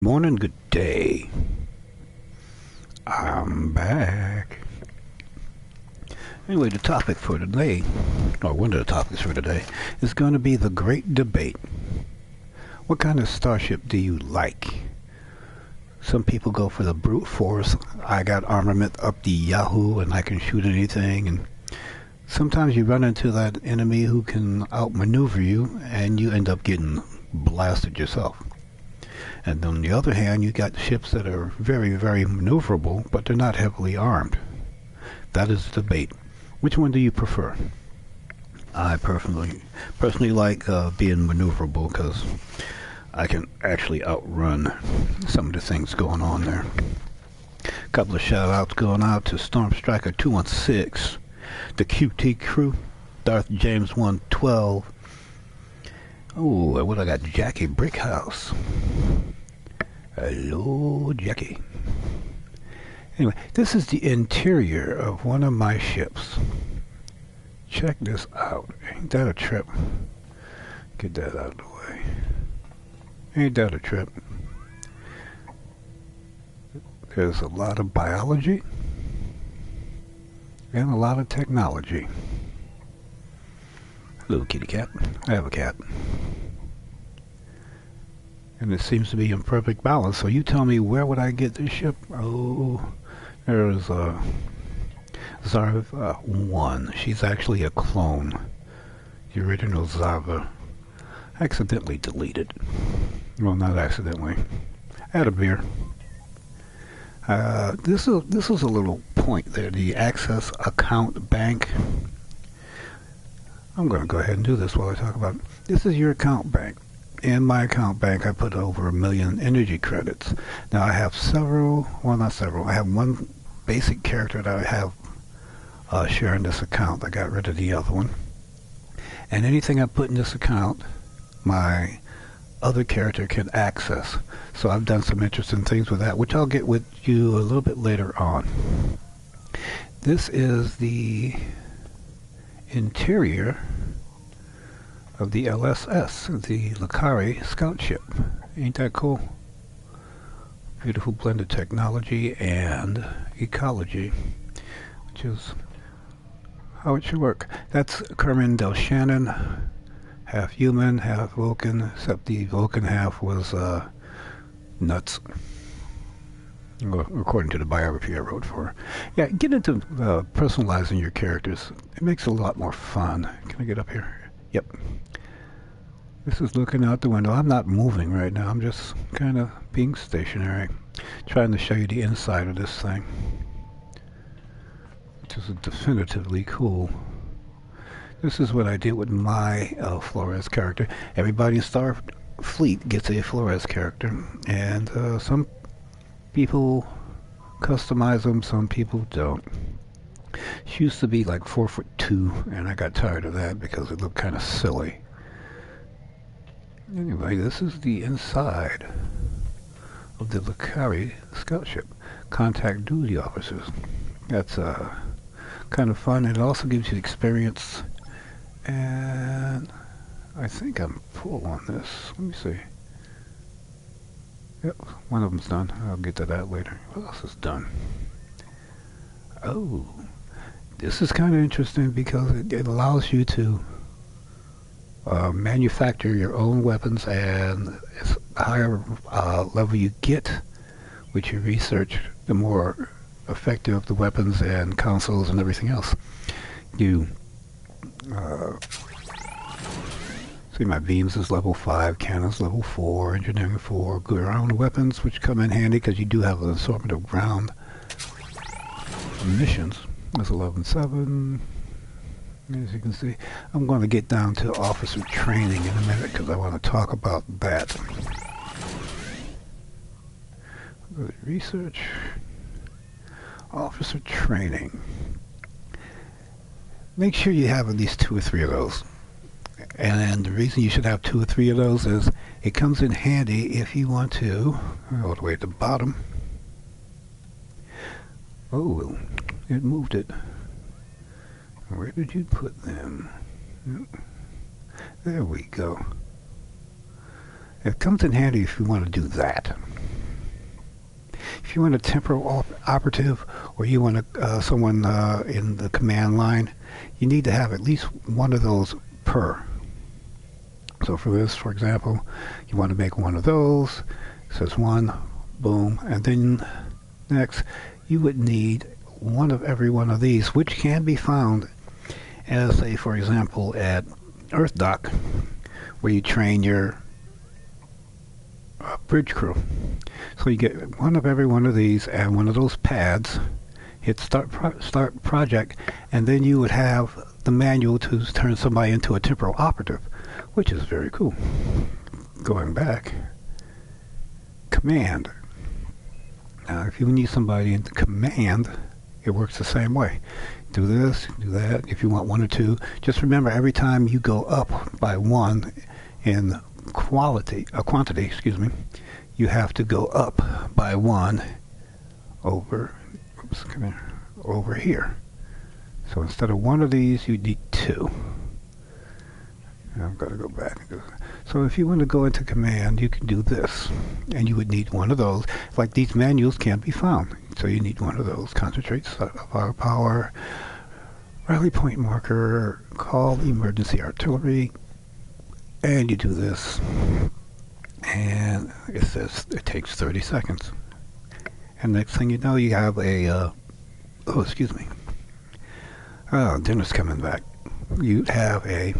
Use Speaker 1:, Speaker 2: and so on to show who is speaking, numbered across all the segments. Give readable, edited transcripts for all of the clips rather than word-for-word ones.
Speaker 1: Morning, good day. I'm back. Anyway, the topic for today, or one of the topics for today, is going to be the great debate. What kind of starship do you like? Some people go for the brute force. I got armament up the Yahoo and I can shoot anything. And sometimes you run into that enemy who can outmaneuver you and you end up getting blasted yourself. And on the other hand, you got ships that are very, very maneuverable, but they're not heavily armed. That is the debate. Which one do you prefer? I personally like being maneuverable because I can actually outrun some of the things going on there. A couple of shout outs going out to Storm Striker 216, the QT crew, Darth James 112. Oh, what I got? Jackie Brickhouse. Hello, Jackie. Anyway, this is the interior of one of my ships. Check this out. Ain't that a trip? Get that out of the way. Ain't that a trip? There's a lot of biology and a lot of technology. Hello, kitty cat. I have a cat. And it seems to be in perfect balance. So you tell me, where would I get this ship? Oh, there's Zarva 1. She's actually a clone. The original Zarva. Accidentally deleted. Well, not accidentally. Had a beer. This is a little point there. The Access Account Bank. I'm going to go ahead and do this while I talk about it. This is your account bank. In my account bank, I put over 1 million energy credits. Now, I have not several. I have one basic character that I have sharing this account. I got rid of the other one. And anything I put in this account, my other character can access. So I've done some interesting things with that, which I'll get with you a little bit later on. This is the interior of the LSS, the Lakari scout ship. Ain't that cool? Beautiful blend of technology and ecology, which is how it should work. That's Kerman Del Shannon, half human, half Vulcan, except the Vulcan half was nuts. Well, according to the biography I wrote for her. Yeah, get into personalizing your characters. It makes it a lot more fun. Can I get up here? Yep. This is looking out the window. I'm not moving right now. I'm just kind of being stationary. Trying to show you the inside of this thing. Which is definitively cool. This is what I did with my Flores character. Everybody in Starfleet gets a Flores character. And some people customize them, some people don't. She used to be like 4'2", and I got tired of that because it looked kind of silly. Anyway, this is the inside of the Lakari scout ship. Contact duty officers. That's kind of fun. It also gives you experience. And I think I'm full on this. Let me see. Yep, one of them's done. I'll get to that later. What else is done? Oh, this is kind of interesting because it allows you to manufacture your own weapons, and the higher level you get with your research, the more effective the weapons and consoles and everything else. You see, my beams is level 5, cannons level 4, engineering 4, ground weapons, which come in handy because you do have an assortment of ground missions. That's 11.7. As you can see, I'm going to get down to officer training in a minute because I want to talk about that. Research, officer training. Make sure you have at least 2 or 3 of those. And the reason you should have 2 or 3 of those is it comes in handy if you want to, all the way at the bottom. Oh, it moved it. Where did you put them? There we go. It comes in handy if you want to do that. If you want a temporal operative, or you want someone in the command line, you need to have at least one of those per. So for this, for example, you want to make one of those. It says one, boom, and then next you would need one of every one of these, which can be found as, say, for example, at Earth Dock, where you train your bridge crew. So you get one of every one of these and one of those pads, hit start project, and then you would have the manual to turn somebody into a temporal operative, which is very cool. Going back, command. Now if you need somebody in command, it works the same way. Do this, do that. If you want one or two, just remember every time you go up by one in quantity, you have to go up by one over here. So instead of one of these, you need two. I've got to go back. So if you want to go into command, you can do this, and you would need one of those. Like these manuals can't be found, so you need one of those. Concentrate, firepower, rally point marker, call emergency artillery, and you do this, and it says it takes 30 seconds. And next thing you know, you have a dinner's coming back. You have a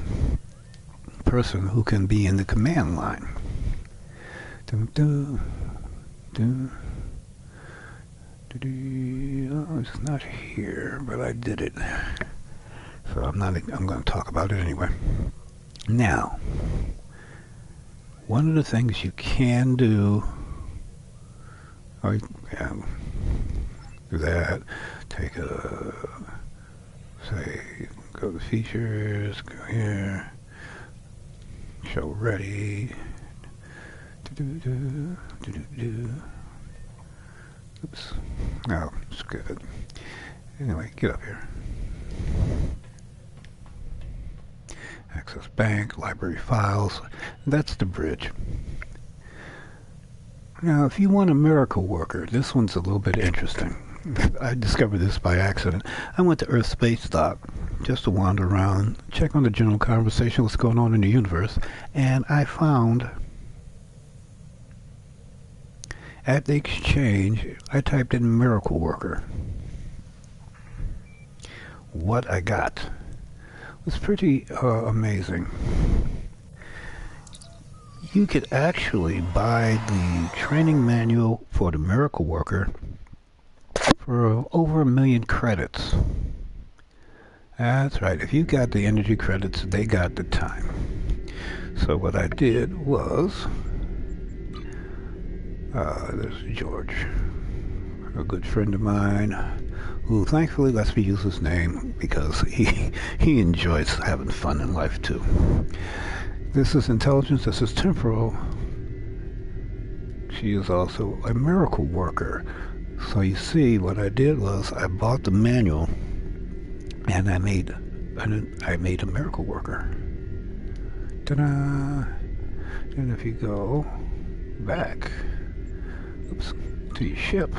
Speaker 1: person who can be in the command line. Oh, it's not here, but I did it. So I'm going to talk about it anyway. Now, one of the things you can do, do that, take go to features, go here, show ready, oops, no, it's good. Anyway, get up here. Access bank, library files, that's the bridge. Now, if you want a miracle worker, this one's a little bit interesting. I discovered this by accident. I went to Earth Space Dock just to wander around, check on the general conversation, what's going on in the universe, and I found at the exchange, I typed in miracle worker. What I got was pretty amazing. You could actually buy the training manual for the miracle worker for over 1 million credits. That's right. If you got the energy credits, they got the time. So what I did was, there's George, a good friend of mine, who thankfully lets me use his name because he enjoys having fun in life too. This is intelligence, this is temporal. She is also a miracle worker. So you see, what I did was I bought the manual and I made a miracle worker. Ta-da! And if you go back, to your ship,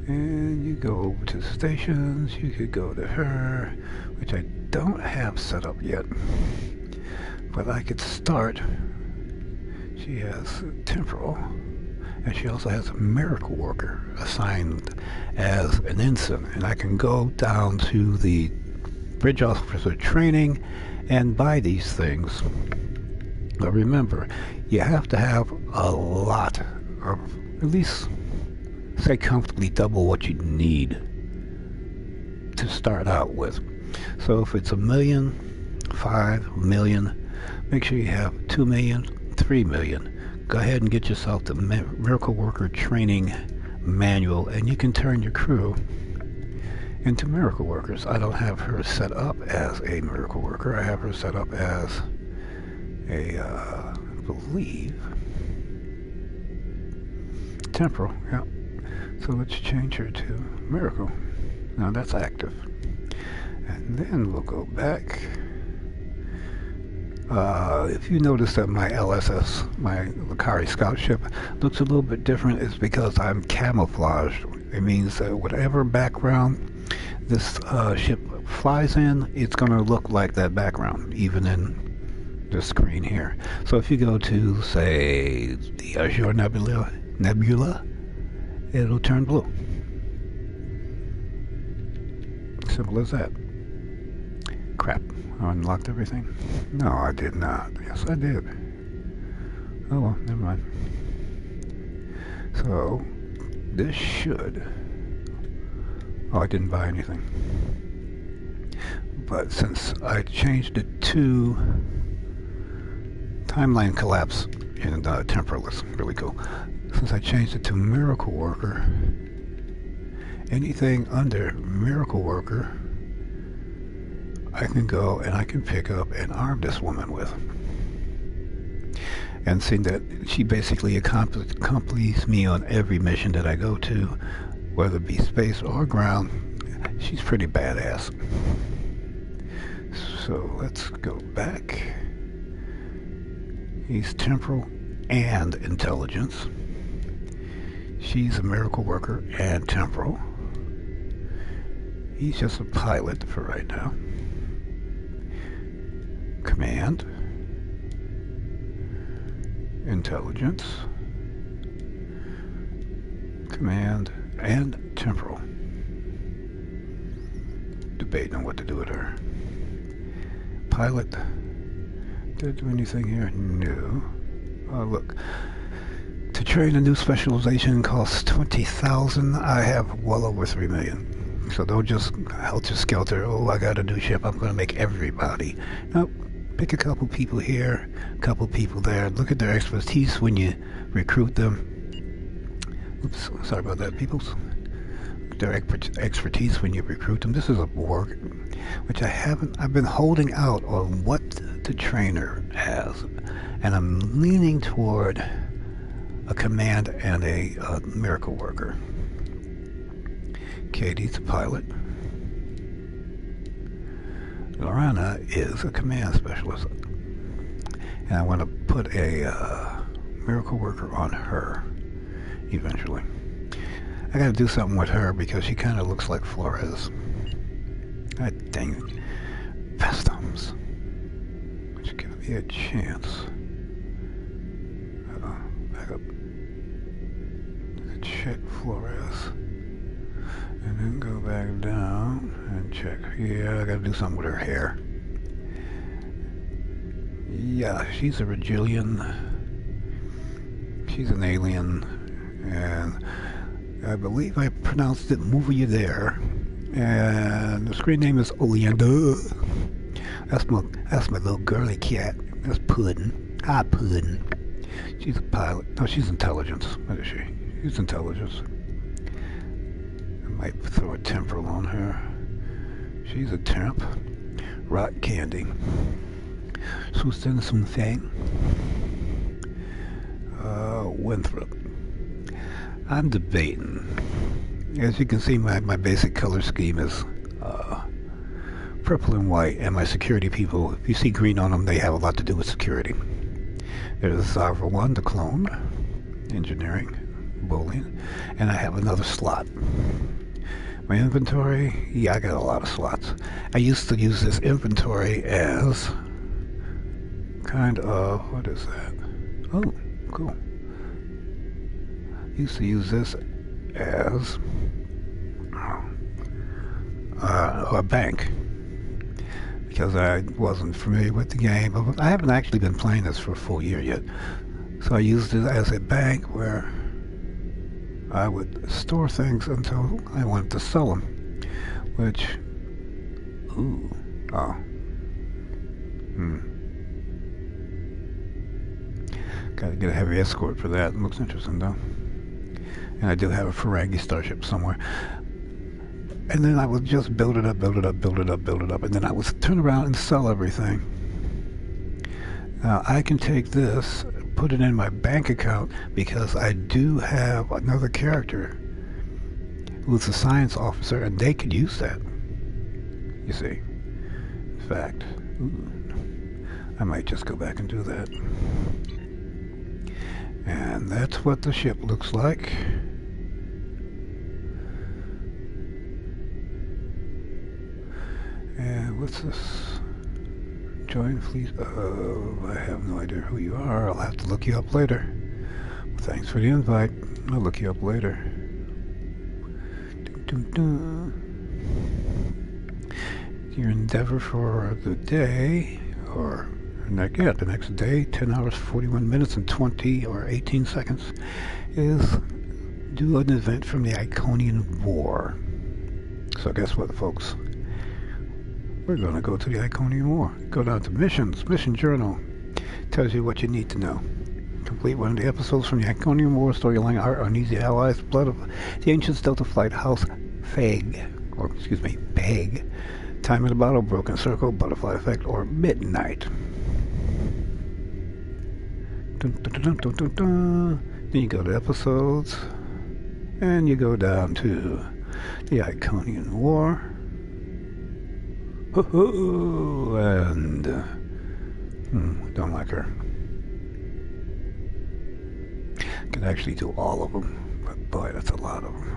Speaker 1: and you go over to stations, you could go to her, which I don't have set up yet, but I could start. She has temporal, and she also has a miracle worker assigned as an ensign, and I can go down to the bridge officer training and buy these things. But remember, you have to have a lot, or at least say comfortably double what you need to start out with. So if it's 1 million, 5 million, make sure you have 2 million, 3 million. Go ahead and get yourself the Miracle Worker Training Manual, and you can turn your crew into miracle workers. I don't have her set up as a miracle worker. I have her set up as a, I believe, temporal. Yeah. So let's change her to miracle. Now that's active. And then we'll go back. If you notice that my LSS, my Lucari scout ship, looks a little bit different, it's because I'm camouflaged. It means that whatever background this ship flies in, it's going to look like that background, even in the screen here. So if you go to, say, the Azure Nebula, it'll turn blue. Simple as that. Crap. I unlocked everything? No, I did not. Yes, I did. Oh well, never mind. So, this should... Oh, I didn't buy anything. But since I changed it to Timeline Collapse in Temporalist, really cool. Since I changed it to Miracle Worker, anything under Miracle Worker I can go and I can pick up and arm this woman with. And seeing that she basically accompanies me on every mission that I go to, whether it be space or ground, she's pretty badass. So let's go back. He's temporal and intelligence. She's a miracle worker and temporal. He's just a pilot for right now. Command, intelligence, command, and temporal. Debating on what to do with her. Pilot, did I do anything here? No. Oh, look. To train a new specialization costs 20,000. I have well over 3 million. So don't just helter-skelter, oh, I got a new ship, I'm going to make everybody. Nope. Pick a couple people here, a couple people there. Look at their expertise when you recruit them. Oops, sorry about that, peoples. Their expertise when you recruit them. This is a Borg, which I've been holding out on what to train her as. And I'm leaning toward a command and a miracle worker. Katie's a pilot. Lorana is a command specialist. And I want to put a miracle worker on her eventually. I got to do something with her because she kind of looks like Flores. God dang it. Customs. Which give me a chance. Back up. Check Flores. And then go back down and check. Yeah, I gotta do something with her hair. Yeah, she's a Rigilian. She's an alien. And I believe I pronounced it Movie There. And the screen name is Oleander. That's my little girly cat. That's Puddin'. Hi, Puddin'. She's a pilot. No, she's intelligence. What is she? She's intelligence. Might throw a temporal on her. She's a temp. Rock candy. Susan something. Winthrop. I'm debating. As you can see, my basic color scheme is purple and white, and my security people, if you see green on them, they have a lot to do with security. There's Zarva 1, the clone, engineering, bowling, and I have another slot. My inventory, yeah, I got a lot of slots. I used to use this inventory as kind of, what is that? Oh, cool. Used to use this as a bank because I wasn't familiar with the game. I haven't actually been playing this for a full year yet. So I used it as a bank where I would store things until I wanted to sell them, which, Gotta get a heavy escort for that. It looks interesting though. And I do have a Ferengi starship somewhere. And then I would just build it up, and then I would turn around and sell everything. Now I can take this, put it in my bank account, because I do have another character who's a science officer, and they could use that. You see. In fact, I might just go back and do that. And that's what the ship looks like. And what's this? Join fleet of... I have no idea who you are. I'll have to look you up later. Well, thanks for the invite. I'll look you up later. Dun, dun, dun. Your endeavor for the day, or the next day, 10 hours, 41 minutes, and 20 or 18 seconds, is do an event from the Iconian War. So guess what, folks? We're going to go to the Iconian War. Go down to missions, mission journal. Tells you what you need to know. Complete one of the episodes from the Iconian War storyline, Our Uneasy Allies, Blood of the Ancients, Delta Flight, House Peg. Time in the Bottle, Broken Circle, Butterfly Effect, or Midnight. Dun, dun, dun, dun, dun, dun. Then you go to episodes, and you go down to the Iconian War. And don't like her. Could actually do all of them, but boy, that's a lot of them.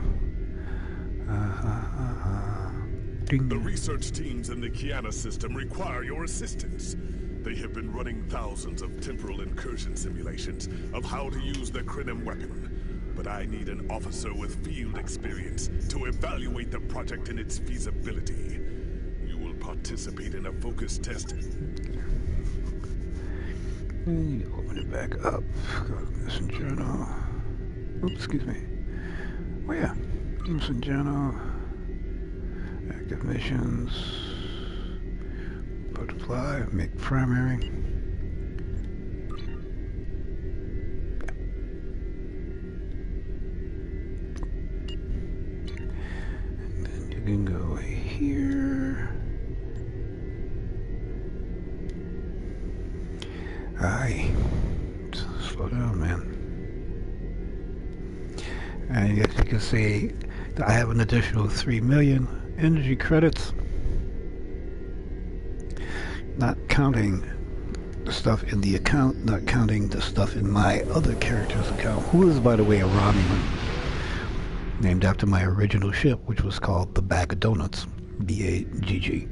Speaker 2: The research teams in the Kiana system require your assistance. They have been running thousands of temporal incursion simulations of how to use the Krenim weapon. But I need an officer with field experience to evaluate the project and its feasibility. You will participate in a focus test.
Speaker 1: And you open it back up. Go to Mission Journal. Oops, excuse me. Oh yeah. Mission Journal. Active missions. Butterfly. Make primary. And then you can go here. Aye. Slow down, man. And as you can see, I have an additional 3 million energy credits. Not counting the stuff in the account, not counting the stuff in my other character's account, who is, by the way, a Romulan, named after my original ship, which was called the Bag of Donuts. B-A-G-G.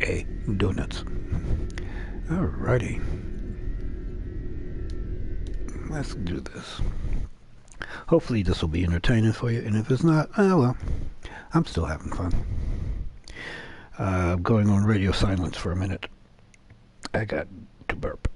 Speaker 1: A Donuts. Alrighty. Let's do this. Hopefully this will be entertaining for you, and if it's not, well, I'm still having fun. Going on radio silence for a minute. I got to burp.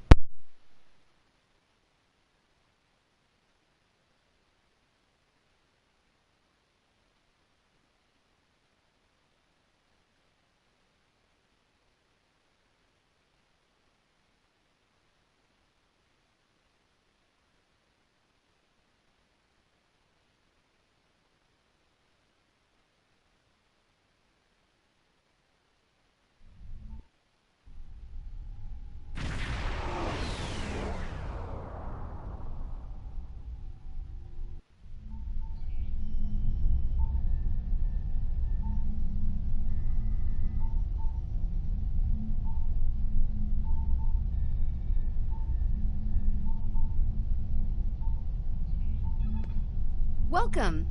Speaker 3: Welcome!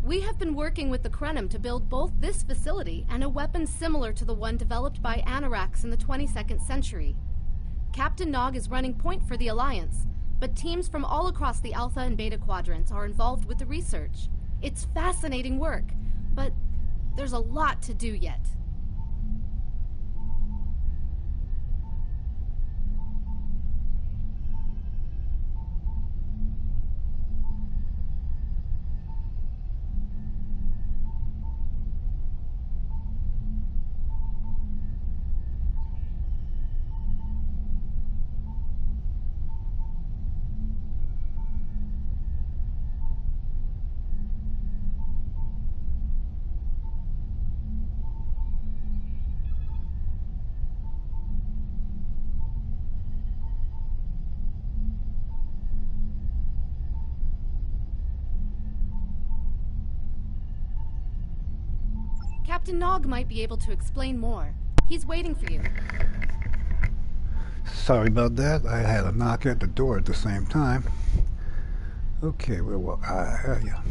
Speaker 3: We have been working with the Krenim to build both this facility and a weapon similar to the one developed by Anoraks in the 22nd century. Captain Nog is running point for the Alliance, but teams from all across the Alpha and Beta quadrants are involved with the research. It's fascinating work, but there's a lot to do yet. Captain Nog might be able to explain more. He's waiting for you.
Speaker 1: Sorry about that. I had a knock at the door at the same time. Okay, well, yeah.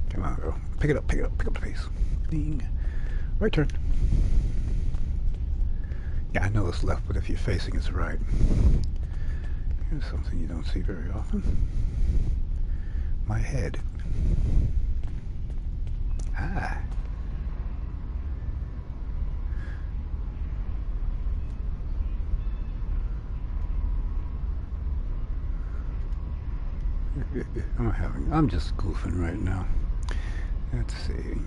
Speaker 1: Come on, girl. Pick it up the pace. Ding. Right turn. Yeah, I know it's left, but if you're facing, it's right. Here's something you don't see very often. My head. Ah. I'm just goofing right now. Let's see.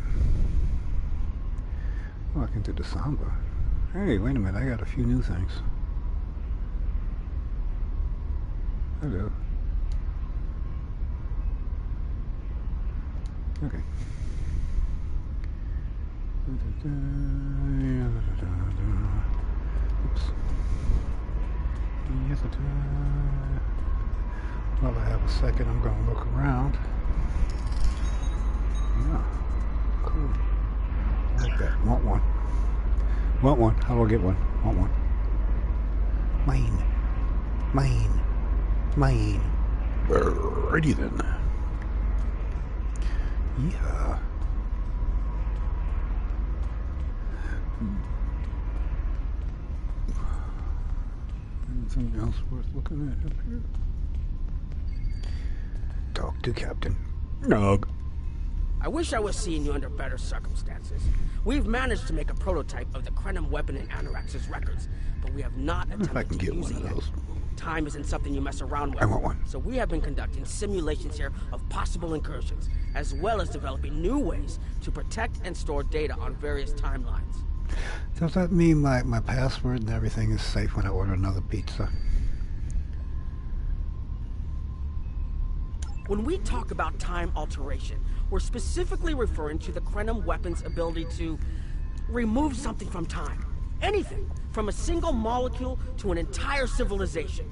Speaker 1: Walking through the Samba. Hey, wait a minute, I got a few new things. Hello. Okay. Oops. Yes, while I have a second, I'm going to look around. Yeah, cool. I like that. Want one. Want one. How do I get one? Want one. Mine. Mine. Mine. Alrighty then. Yeah. Anything else worth looking at up here? Talk to Captain Nog.
Speaker 4: I wish I was seeing you under better circumstances. We've managed to make a prototype of the Krenim weapon in Anorax's records, but we have not attempted to use it yet. Time isn't something you mess around with.
Speaker 1: I want one.
Speaker 4: So we have been conducting simulations here of possible incursions, as well as developing new ways to protect and store data on various timelines.
Speaker 1: Does that mean my password and everything is safe when I order another pizza?
Speaker 4: When we talk about time alteration, we're specifically referring to the Krenim weapon's ability to remove something from time. Anything, from a single molecule to an entire civilization.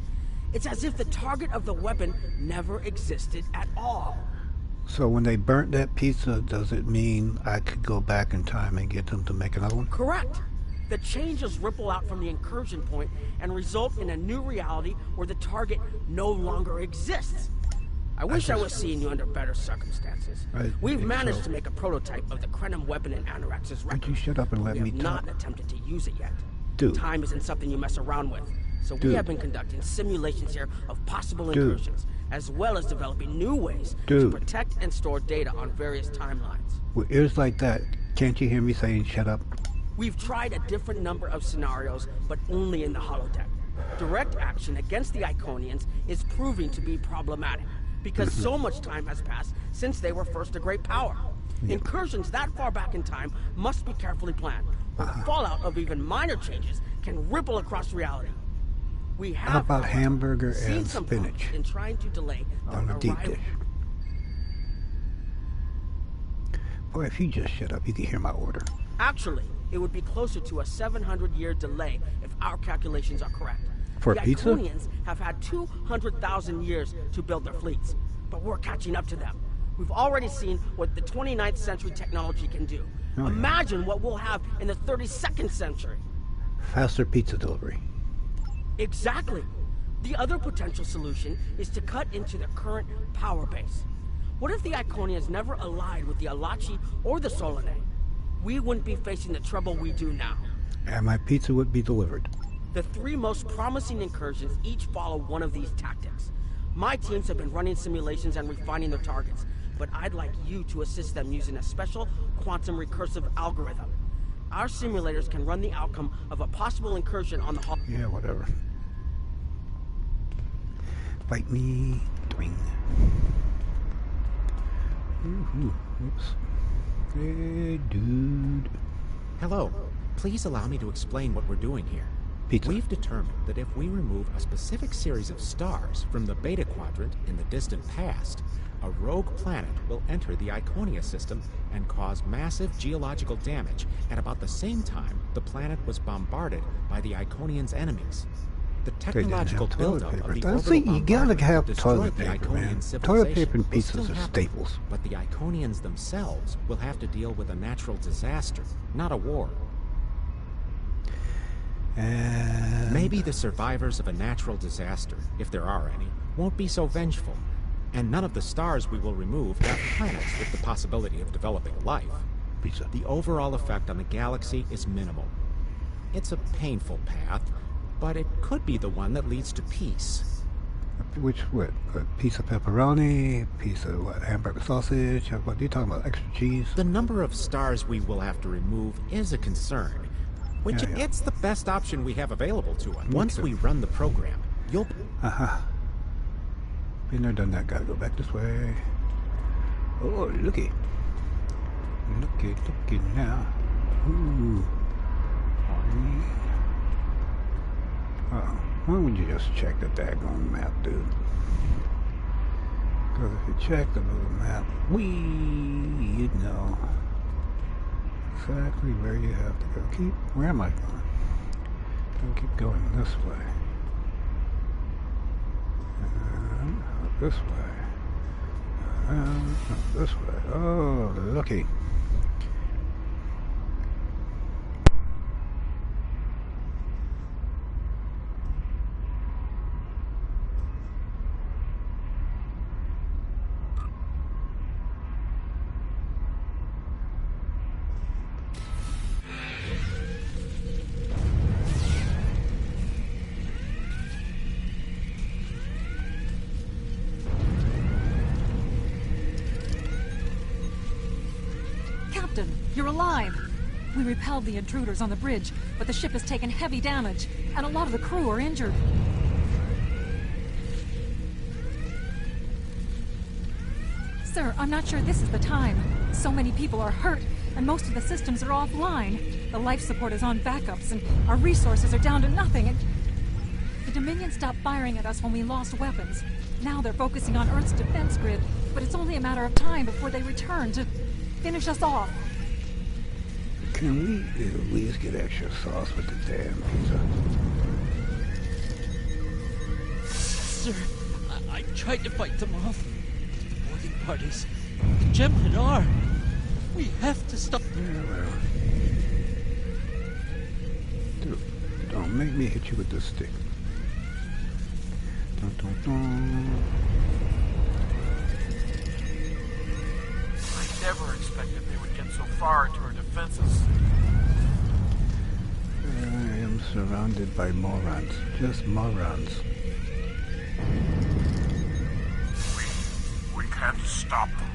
Speaker 4: It's as if the target of the weapon never existed at all.
Speaker 1: So when they burnt that pizza, does it mean I could go back in time and get them to make another one?
Speaker 4: Correct. The changes ripple out from the incursion point and result in a new reality where the target no longer exists. I wish I was seeing you under better circumstances. We've managed to make a prototype of the Krenim weapon in Anorax's record.
Speaker 1: Would you shut up and let me talk?
Speaker 4: We have not attempted to use it yet.
Speaker 1: Dude.
Speaker 4: Time isn't something you mess around with. So we have been conducting simulations here of possible incursions, as well as developing new ways to protect and store data on various timelines.
Speaker 1: With ears like that, can't you hear me saying shut up?
Speaker 4: We've tried a different number of scenarios, but only in the holodeck. Direct action against the Iconians is proving to be problematic, because so much time has passed since they were first a great power. Incursions that far back in time must be carefully planned, or the fallout of even minor changes can ripple across reality. We have,
Speaker 1: how about hamburger
Speaker 4: seen
Speaker 1: and
Speaker 4: some
Speaker 1: spinach
Speaker 4: in trying to delay the
Speaker 1: on a deep
Speaker 4: arrival.
Speaker 1: dish? Boy, if you just shut up, you can hear my order.
Speaker 4: Actually, it would be closer to a 700-year delay if our calculations are correct.
Speaker 1: For a pizza?
Speaker 4: The Iconians have had 200,000 years to build their fleets, but we're catching up to them. We've already seen what the 29th century technology can do.
Speaker 1: Oh,
Speaker 4: Imagine what we'll have in the 32nd century.
Speaker 1: Faster pizza delivery.
Speaker 4: Exactly. The other potential solution is to cut into the current power base. What if the Iconians never allied with the Alachi or the Solanae? We wouldn't be facing the trouble we do now.
Speaker 1: And my pizza would be delivered.
Speaker 4: The three most promising incursions each follow one of these tactics. My teams have been running simulations and refining their targets, but I'd like you to assist them using a special quantum recursive algorithm. Our simulators can run the outcome of a possible incursion on the hull.
Speaker 1: Yeah, whatever. Bite me. Doing. Oops. Hey, dude.
Speaker 5: Hello. Please allow me to explain what we're doing here.
Speaker 1: Pizza.
Speaker 5: We've determined that if we remove a specific series of stars from the Beta Quadrant in the distant past, a rogue planet will enter the Iconia system and cause massive geological damage at about the same time the planet was bombarded by the Iconians' enemies. The
Speaker 1: They didn't
Speaker 5: technological
Speaker 1: have toilet
Speaker 5: buildup of
Speaker 1: paper.
Speaker 5: the
Speaker 1: Don't
Speaker 5: orbital
Speaker 1: see, you gotta
Speaker 5: bombardment
Speaker 1: have
Speaker 5: that destroyed
Speaker 1: toilet
Speaker 5: the
Speaker 1: paper,
Speaker 5: Iconian
Speaker 1: man.
Speaker 5: civilization
Speaker 1: Toilet paper and
Speaker 5: will
Speaker 1: pizzas
Speaker 5: still
Speaker 1: are
Speaker 5: happen,
Speaker 1: staples.
Speaker 5: But the Iconians themselves will have to deal with a natural disaster, not a war.
Speaker 1: And
Speaker 5: Maybe the survivors of a natural disaster, if there are any, won't be so vengeful. And none of the stars we will remove have planets with the possibility of developing life.
Speaker 1: pizza.
Speaker 5: The overall effect on the galaxy is minimal. It's a painful path, but it could be the one that leads to peace.
Speaker 1: What? A piece of pepperoni? Piece of what? Hamburger sausage? What are you talking about? Extra cheese?
Speaker 5: The number of stars we will have to remove is a concern, which
Speaker 1: Yeah.
Speaker 5: it's the best option we have available to us.
Speaker 1: Me
Speaker 5: Once
Speaker 1: too.
Speaker 5: we run the program, you'll...
Speaker 1: Been there, done that. Gotta go back this way. Oh, looky. Looky now. Ooh. Oh, why would you just check the daggone map, dude? Because if you check the little map, you'd know exactly where you have to go. Where am I going? Don't keep going this way. Up this way. Up this way. Oh, looky.
Speaker 6: Captain, you're alive! We repelled the intruders on the bridge, but the ship has taken heavy damage, and a lot of the crew are injured. Sir, I'm not sure this is the time. So many people are hurt, and most of the systems are offline. The life support is on backups, and our resources are down to nothing, and... The Dominion stopped firing at us when we lost weapons. Now they're focusing on Earth's defense grid, but it's only a matter of time before they return to finish us off.
Speaker 1: Can we at least get extra sauce with the damn pizza?
Speaker 7: Sir, I tried to fight them off. The boarding parties, the Gemini are. We have to stop them.
Speaker 1: Yeah, well. Dude, don't make me hit you with this stick. Dun, dun, dun.
Speaker 8: I never expected they would get so far into our defenses.
Speaker 1: I am surrounded by morons. Just morons.
Speaker 8: We can't stop them.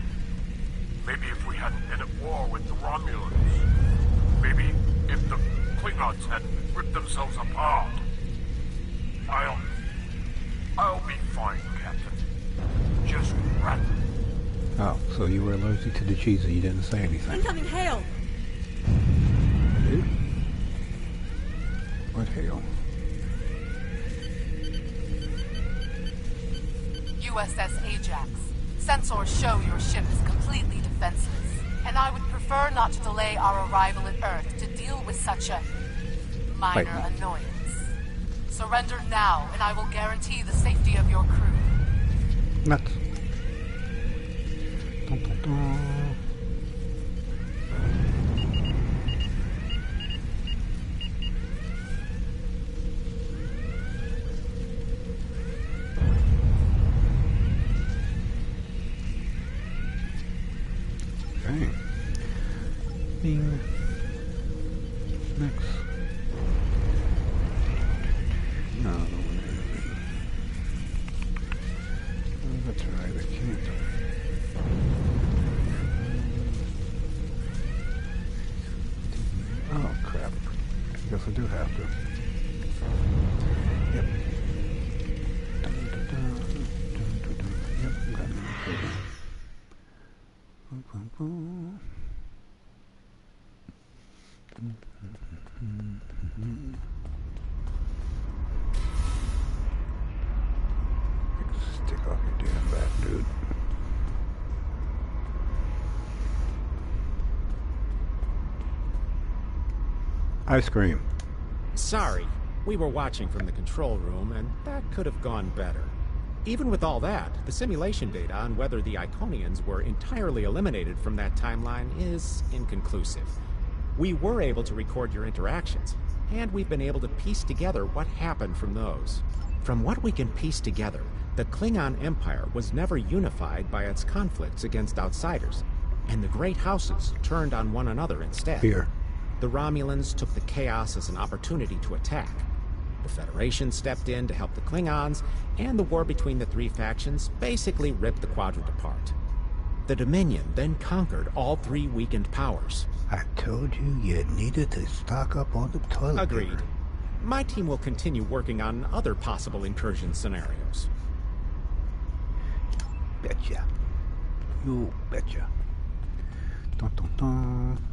Speaker 8: Maybe if we hadn't been at war with the Romulans. Maybe if the Klingons hadn't ripped themselves apart. I'll be fine, Captain. Just run.
Speaker 1: Oh, so you were allergic to the cheese and you didn't say anything.
Speaker 6: Incoming hail!
Speaker 1: Dude? What hail?
Speaker 3: USS Ajax. Sensors show your ship is completely defenseless, and I would prefer not to delay our arrival at Earth to deal with such a minor annoyance. Surrender now, and I will guarantee the safety of your crew.
Speaker 1: Nuts. Dun, dun, dun. Okay. Bing. Next. No. Oh, that's right, I can't. Oh, crap. Guess I do have to. Yep. Dun, dun, dun, dun, dun, dun. Yep, got it. Okay. Boom, boom, boom. Stick off your damn back, dude. Ice cream.
Speaker 5: Sorry, We were watching from the control room, and that could have gone better. Even with all that, the simulation data on whether the Iconians were entirely eliminated from that timeline is inconclusive. We were able to record your interactions, and we've been able to piece together what happened from those. From what we can piece together, the Klingon Empire was never unified by its conflicts against outsiders, and the great houses turned on one another instead.
Speaker 1: Fear.
Speaker 5: The Romulans took the chaos as an opportunity to attack. The Federation stepped in to help the Klingons, and the war between the three factions basically ripped the quadrant apart. The Dominion then conquered all three weakened powers.
Speaker 1: I told you needed to stock up on the toilet
Speaker 5: Agreed.
Speaker 1: paper.
Speaker 5: My team will continue working on other possible incursion scenarios.
Speaker 1: Betcha. You betcha. Dun, dun, dun.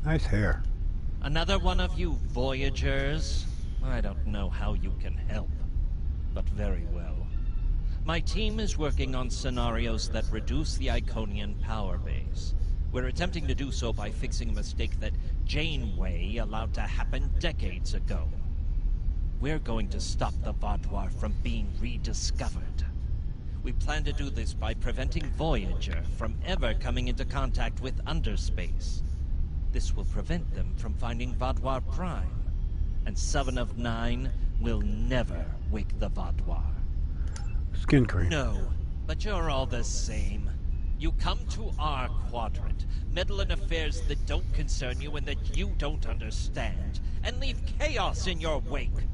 Speaker 1: Nice hair.
Speaker 7: Another one of you Voyagers? I don't know how you can help, but very well. My team is working on scenarios that reduce the Iconian power base. We're attempting to do so by fixing a mistake that Janeway allowed to happen decades ago. We're going to stop the Vaadwaur from being rediscovered. We plan to do this by preventing Voyager from ever coming into contact with underspace. This will prevent them from finding Vaadwaur Prime, and 7 of 9 will never wake the Vaadwaur.
Speaker 1: Skin cream.
Speaker 7: No, but you're all the same. You come to our quadrant, meddle in affairs that don't concern you and that you don't understand, and leave chaos in your wake.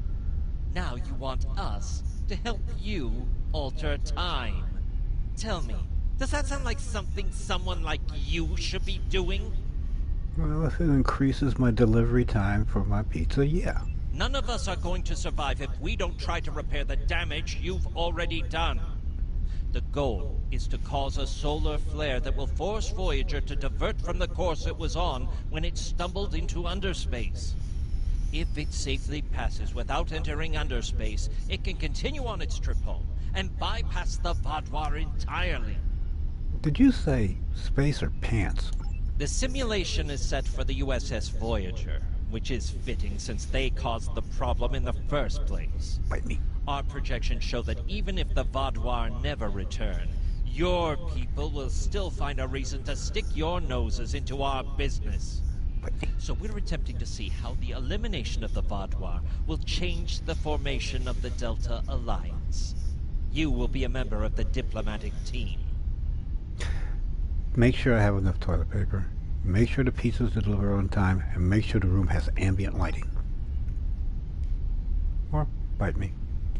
Speaker 7: Now you want us to help you alter time. Tell me, does that sound like something someone like you should be doing?
Speaker 1: Well, if it increases my delivery time for my pizza, yeah.
Speaker 7: None of us are going to survive if we don't try to repair the damage you've already done. The goal is to cause a solar flare that will force Voyager to divert from the course it was on when it stumbled into underspace. If it safely passes without entering underspace, it can continue on its trip home and bypass the Vaadwaur entirely.
Speaker 1: Did you say space or pants?
Speaker 7: The simulation is set for the USS Voyager, which is fitting since they caused the problem in the first place.
Speaker 1: Bite me.
Speaker 7: Our projections show that even if the Vaadwaur never return, your people will still find a reason to stick your noses into our business.
Speaker 1: Bite me.
Speaker 7: So we're attempting to see how the elimination of the Vaadwaur will change the formation of the Delta Alliance. You will be a member of the diplomatic team.
Speaker 1: Make sure I have enough toilet paper. Make sure the pizzas deliver on time, and make sure the room has ambient lighting. Or bite me.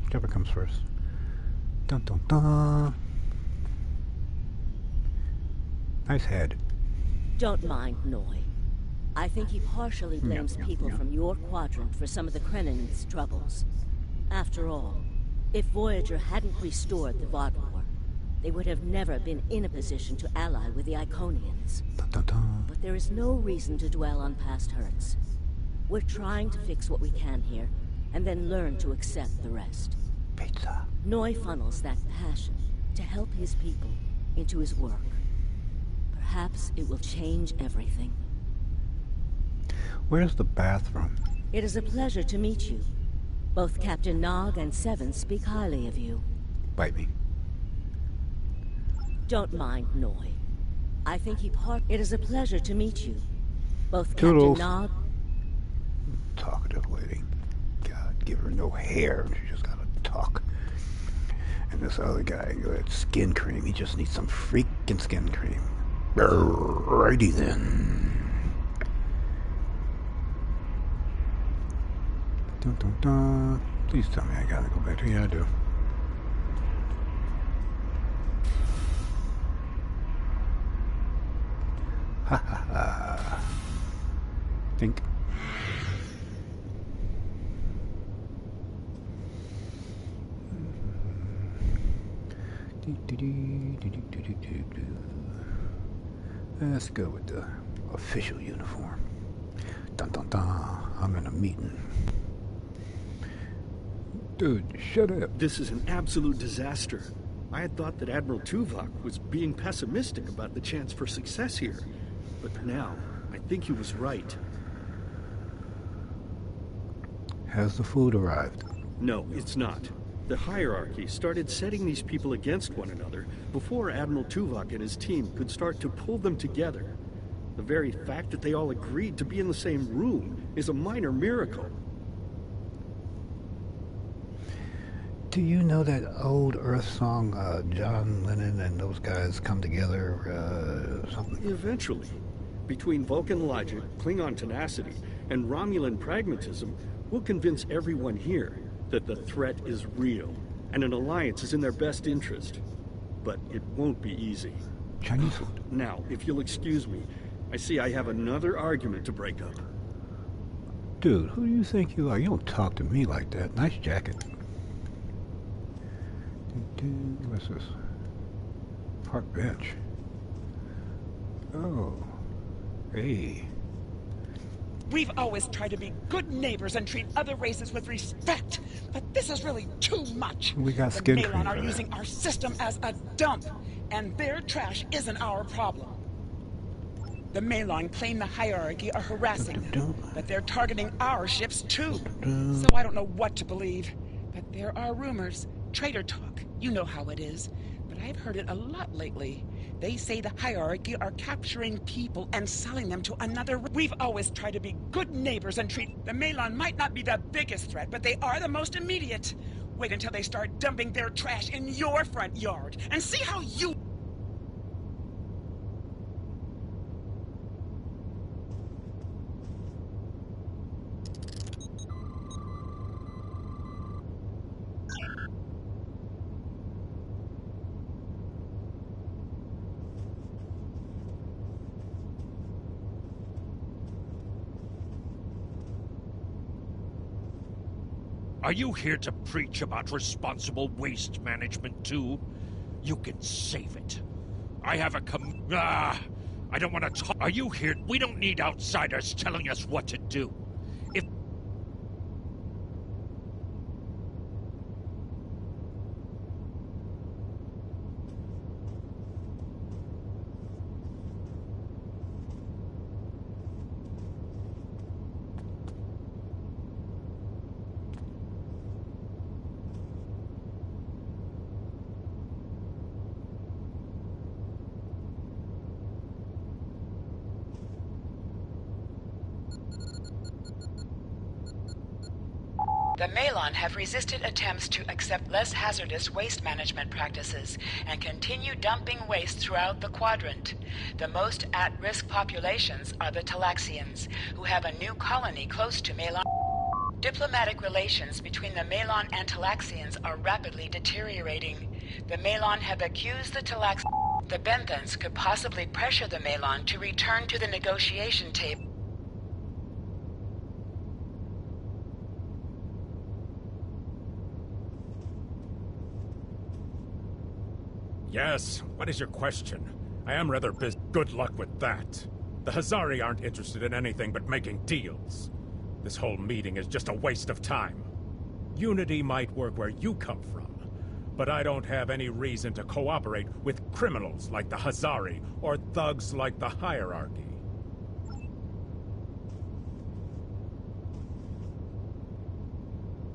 Speaker 1: Whichever comes first. Dun dun dun. Nice head.
Speaker 9: Don't mind Noy. I think he partially blames people from your quadrant for some of the Krennin's troubles. After all, if Voyager hadn't restored the Vaadwaur, they would have never been in a position to ally with the Iconians.
Speaker 1: Dun dun dun.
Speaker 9: But there is no reason to dwell on past hurts. We're trying to fix what we can here, and then learn to accept the rest.
Speaker 1: Pizza.
Speaker 9: Noy funnels that passion to help his people into his work. Perhaps it will change everything.
Speaker 1: Where's the bathroom?
Speaker 9: It is a pleasure to meet you. Both Captain Nog and Seven speak highly of you.
Speaker 1: Bite me.
Speaker 9: Don't mind Noy. I think It is a pleasure to meet you. Both
Speaker 1: Toodles.
Speaker 9: Captain Nog...
Speaker 1: Talkative lady. God, give her no hair. She just gotta talk. And this other guy, that skin cream, he just needs some freaking skin cream. Righty then. Dun dun dun. Please tell me I gotta go back to... Yeah, I do. Ha ha ha. Think. Let's go with the official uniform. Dun dun dun. I'm in a meeting. Dude, shut up.
Speaker 10: This is an absolute disaster. I had thought that Admiral Tuvok was being pessimistic about the chance for success here. But now, I think he was right.
Speaker 1: Has the food arrived?
Speaker 10: No, it's not. The hierarchy started setting these people against one another before Admiral Tuvok and his team could start to pull them together. The very fact that they all agreed to be in the same room is a minor miracle.
Speaker 1: Do you know that old Earth song, John Lennon and those guys come together, something?
Speaker 10: Eventually. Between Vulcan logic, Klingon tenacity, and Romulan pragmatism, we'll convince everyone here that the threat is real, and an alliance is in their best interest. But it won't be easy.
Speaker 1: Chinese food.
Speaker 10: Now, if you'll excuse me, I see I have another argument to break up.
Speaker 1: Dude, who do you think you are? You don't talk to me like that. Nice jacket. What's this? Park bench. Oh. Hey.
Speaker 11: We've always tried to be good neighbors and treat other races with respect, but this is really too much.
Speaker 1: We got
Speaker 11: the
Speaker 1: skin cream
Speaker 11: Malon are
Speaker 1: for that.
Speaker 11: using our system as a dump, and their trash isn't our problem. The Malon claim the hierarchy are harassing them, but they're targeting our ships too. So I don't know what to believe, but there are rumors, traitor talk, you know how it is, but I've heard it a lot lately. They say the hierarchy are capturing people and selling them to another. We've always tried to be good neighbors and treat. The Malon might not be the biggest threat, but they are the most immediate. Wait until they start dumping their trash in your front yard and see how you...
Speaker 8: Are you here to preach about responsible waste management too? You can save it. I have a I don't want to talk. Are you here? We don't need outsiders telling us what to do. If...
Speaker 11: The Malon have resisted attempts to accept less hazardous waste management practices and continue dumping waste throughout the quadrant. The most at-risk populations are the Talaxians, who have a new colony close to Malon. Diplomatic relations between the Malon and Talaxians are rapidly deteriorating. The Malon have accused the Talaxians. The Benthans could possibly pressure the Malon to return to the negotiation table.
Speaker 5: Yes, what is your question? I am rather busy. Good luck with that. The Hazari aren't interested in anything but making deals. This whole meeting is just a waste of time. Unity might work where you come from, but I don't have any reason to cooperate with criminals like the Hazari or thugs like the hierarchy.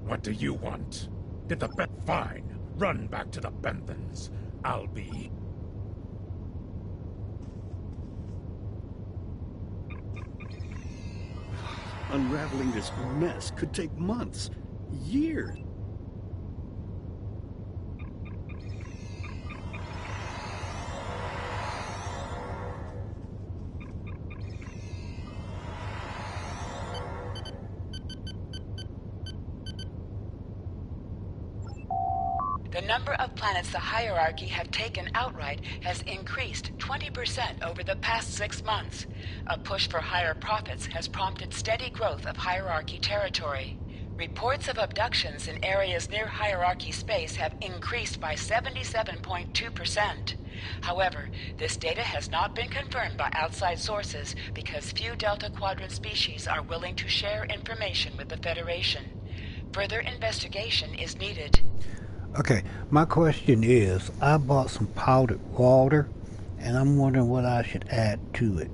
Speaker 5: What do you want? Did the Fine. Run back to the Benthans. I'll be...
Speaker 10: Unraveling this mess could take months, years.
Speaker 11: The number of planets the hierarchy have taken outright has increased 20% over the past 6 months. A push for higher profits has prompted steady growth of hierarchy territory. Reports of abductions in areas near hierarchy space have increased by 77.2%. However, this data has not been confirmed by outside sources because few Delta Quadrant species are willing to share information with the Federation. Further investigation is needed.
Speaker 1: Okay, my question is, I bought some powdered water, and I'm wondering what I should add to it.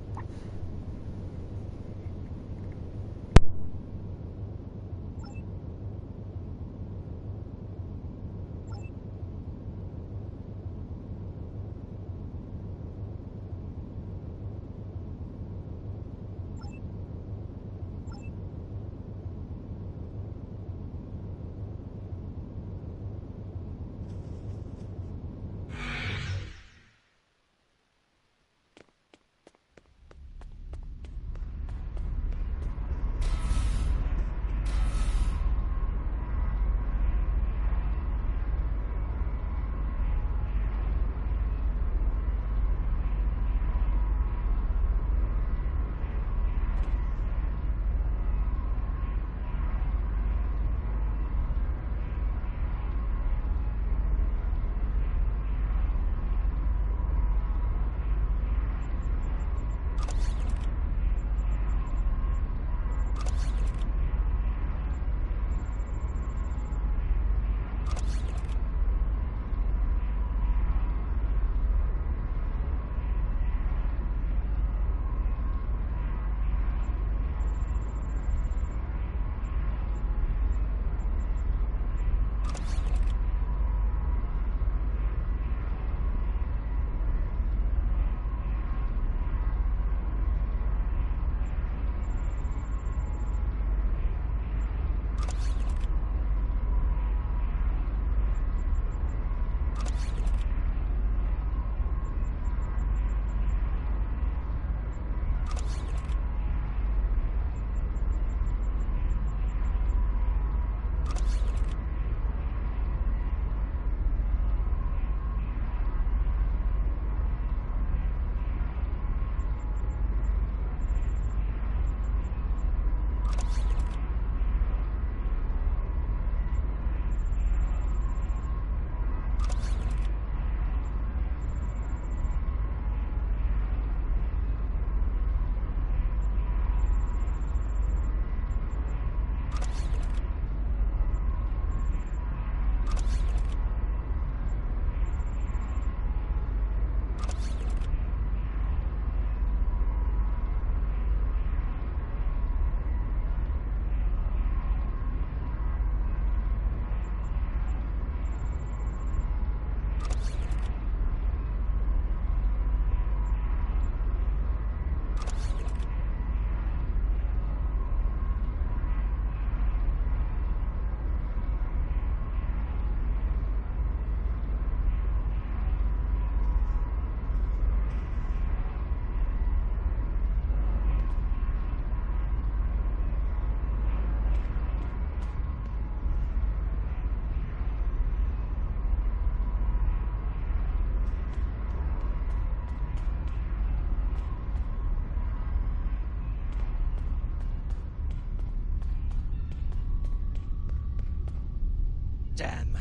Speaker 7: Damn.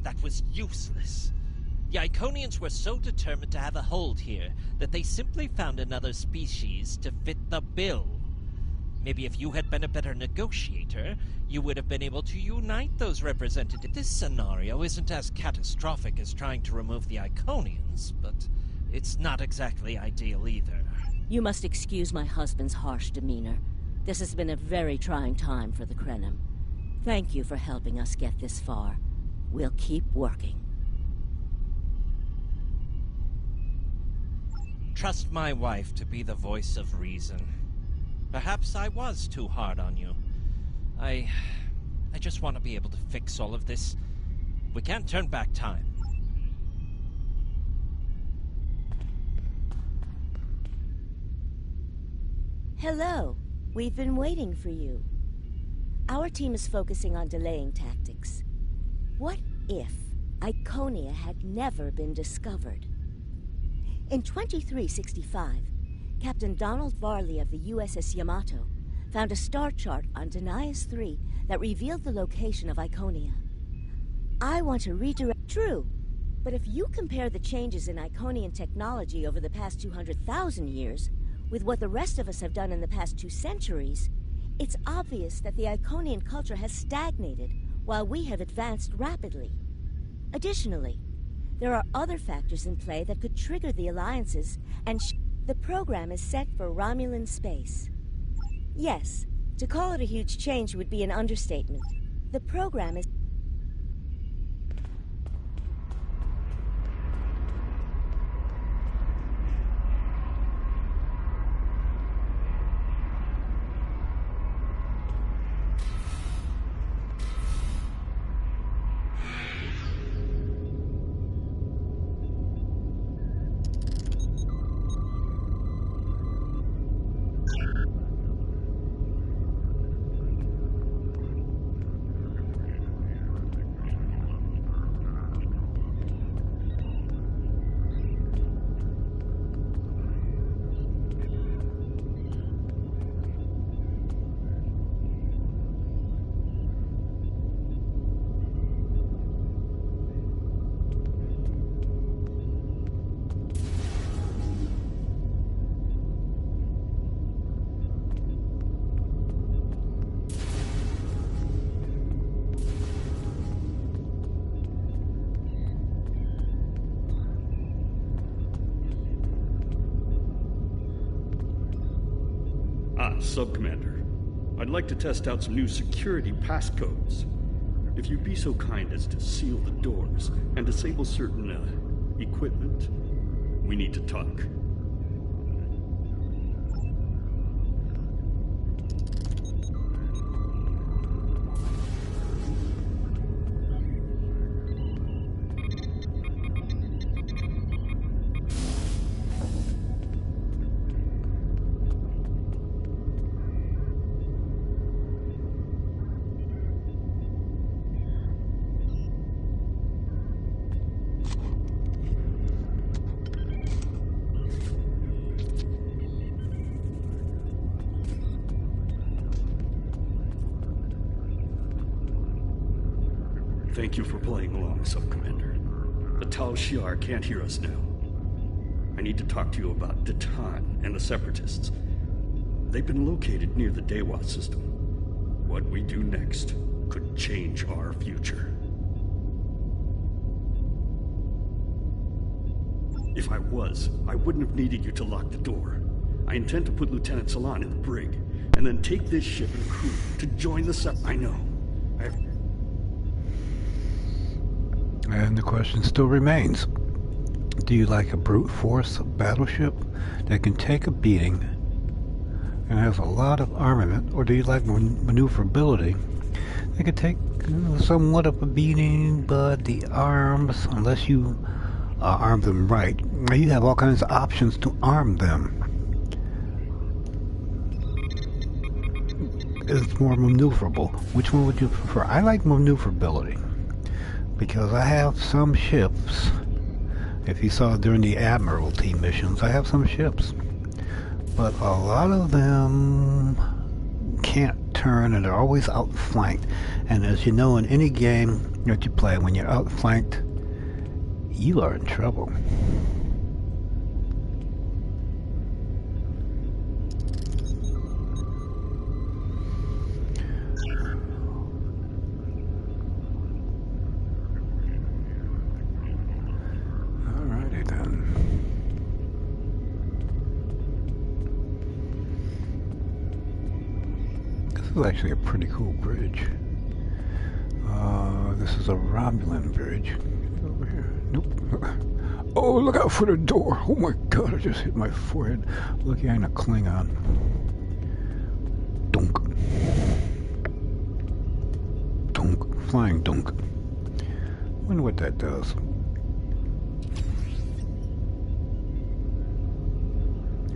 Speaker 7: That was useless. The Iconians were so determined to have a hold here that they simply found another species to fit the bill. Maybe if you had been a better negotiator, you would have been able to unite those representatives. This scenario isn't as catastrophic as trying to remove the Iconians, but it's not exactly ideal either.
Speaker 9: You must excuse my husband's harsh demeanor. This has been a very trying time for the Krenim. Thank you for helping us get this far. We'll keep working.
Speaker 7: Trust my wife to be the voice of reason. Perhaps I was too hard on you. I just want to be able to fix all of this. We can't turn back time.
Speaker 9: Hello. We've been waiting for you. Our team is focusing on delaying tactics. What if Iconia had never been discovered? In 2365, Captain Donald Varley of the USS Yamato found a star chart on Denias 3 that revealed the location of Iconia. I want to redirect... True, but if you compare the changes in Iconian technology over the past 200,000 years with what the rest of us have done in the past 2 centuries, it's obvious that the Iconian culture has stagnated while we have advanced rapidly. Additionally, there are other factors in play that could trigger the alliances, and the program is set for Romulan space. Yes, to call it a huge change would be an understatement. The program is...
Speaker 10: Sub-Commander. I'd like to test out some new security passcodes. If you'd be so kind as to seal the doors and disable certain, equipment, we need to talk. Thank you for playing along, Sub-Commander. The Tal Shiar can't hear us now. I need to talk to you about Datan and the Separatists. They've been located near the Dewa system. What we do next could change our future. If I wouldn't have needed you to lock the door. I intend to put Lieutenant Salon in the brig, and then take this ship and crew to join the I know.
Speaker 1: And the question still remains. Do you like a brute force battleship that can take a beating and has a lot of armament, or do you like maneuverability that can take somewhat of a beating, but the arms, unless you arm them right, you have all kinds of options to arm them. It's more maneuverable. Which one would you prefer? I like maneuverability because I have some ships. If you saw during the Admiralty missions, I have some ships, but a lot of them can't turn, and they're always outflanked. And as you know, in any game that you play, when you're outflanked, you are in trouble. Alrighty then. This is actually a pretty cool bridge. This is a Romulan bridge. Over here. Nope. Oh, look out for the door. Oh my god, I just hit my forehead. Lucky I ain't a Klingon. Dunk. Dunk. Flying dunk. Wonder what that does.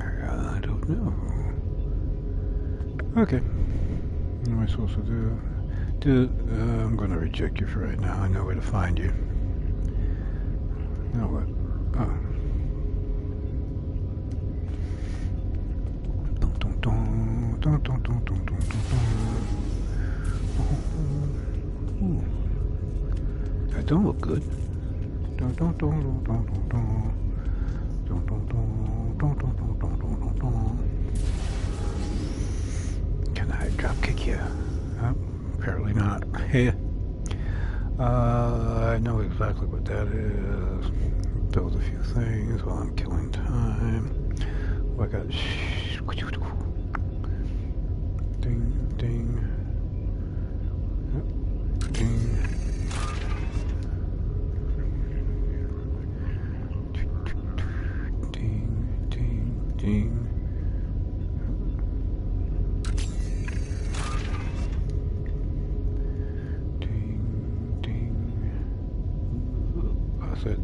Speaker 1: I don't know. Okay. What am I supposed to do? I'm going to reject you for right now. I know where to find you. Now what? Oh. That don't look good. Can I drop kick you? Oh, apparently not. Hey. I know exactly what that is. Build a few things while I'm killing time. Oh, I got ding, ding. Ding. Ding, ding, ding.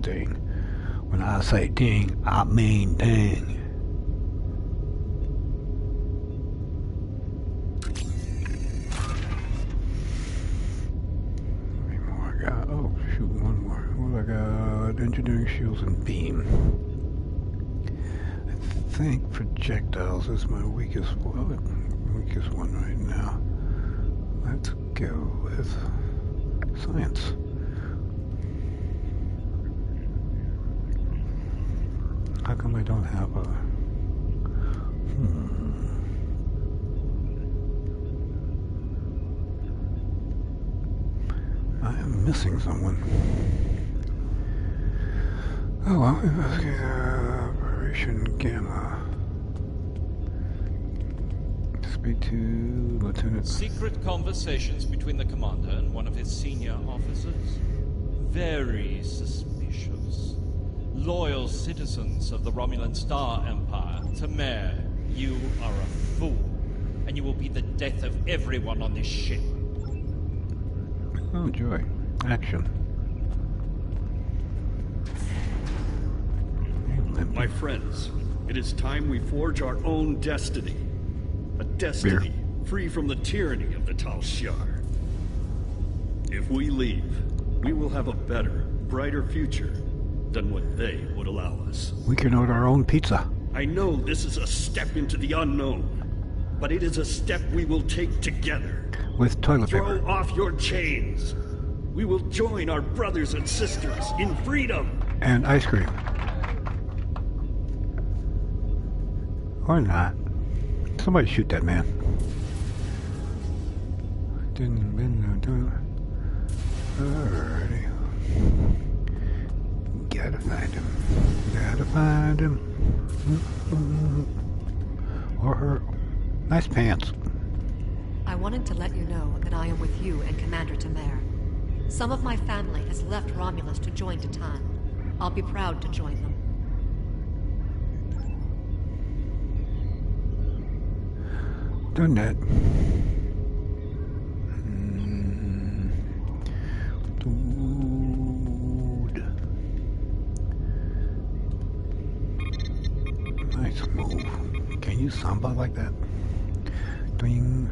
Speaker 1: Ding. When I say ding, I mean ding. How many more I got? Oh, shoot, one more. What I got? Engineering shields and beam. I think projectiles is my weakest one right now. Let's go with science. How come I don't have a... I am missing someone. Oh well, investigate Operation Gamma. Speak to Lieutenant...
Speaker 7: Secret conversations between the commander and one of his senior officers? Very suspicious. Loyal citizens of the Romulan Star Empire, Tamer, you are a fool, and you will be the death of everyone on this ship.
Speaker 1: Oh, joy. Action.
Speaker 10: My friends, it is time we forge our own destiny. A destiny free from the tyranny of the Tal Shiar. If we leave, we will have a better, brighter future than what they would allow us.
Speaker 1: We can order our own pizza.
Speaker 10: I know this is a step into the unknown, but it is a step we will take together.
Speaker 1: With toilet paper.
Speaker 10: Throw off your chains. We will join our brothers and sisters in freedom.
Speaker 1: And ice cream. Or not. Somebody shoot that man. Alrighty. Gotta find him. Gotta find him. Or her. Nice pants.
Speaker 12: I wanted to let you know that I am with you and Commander Tamer. Some of my family has left Romulus to join Titan. I'll be proud to join them.
Speaker 1: Done that. Dude. Nice move. Can you samba like that? Ding.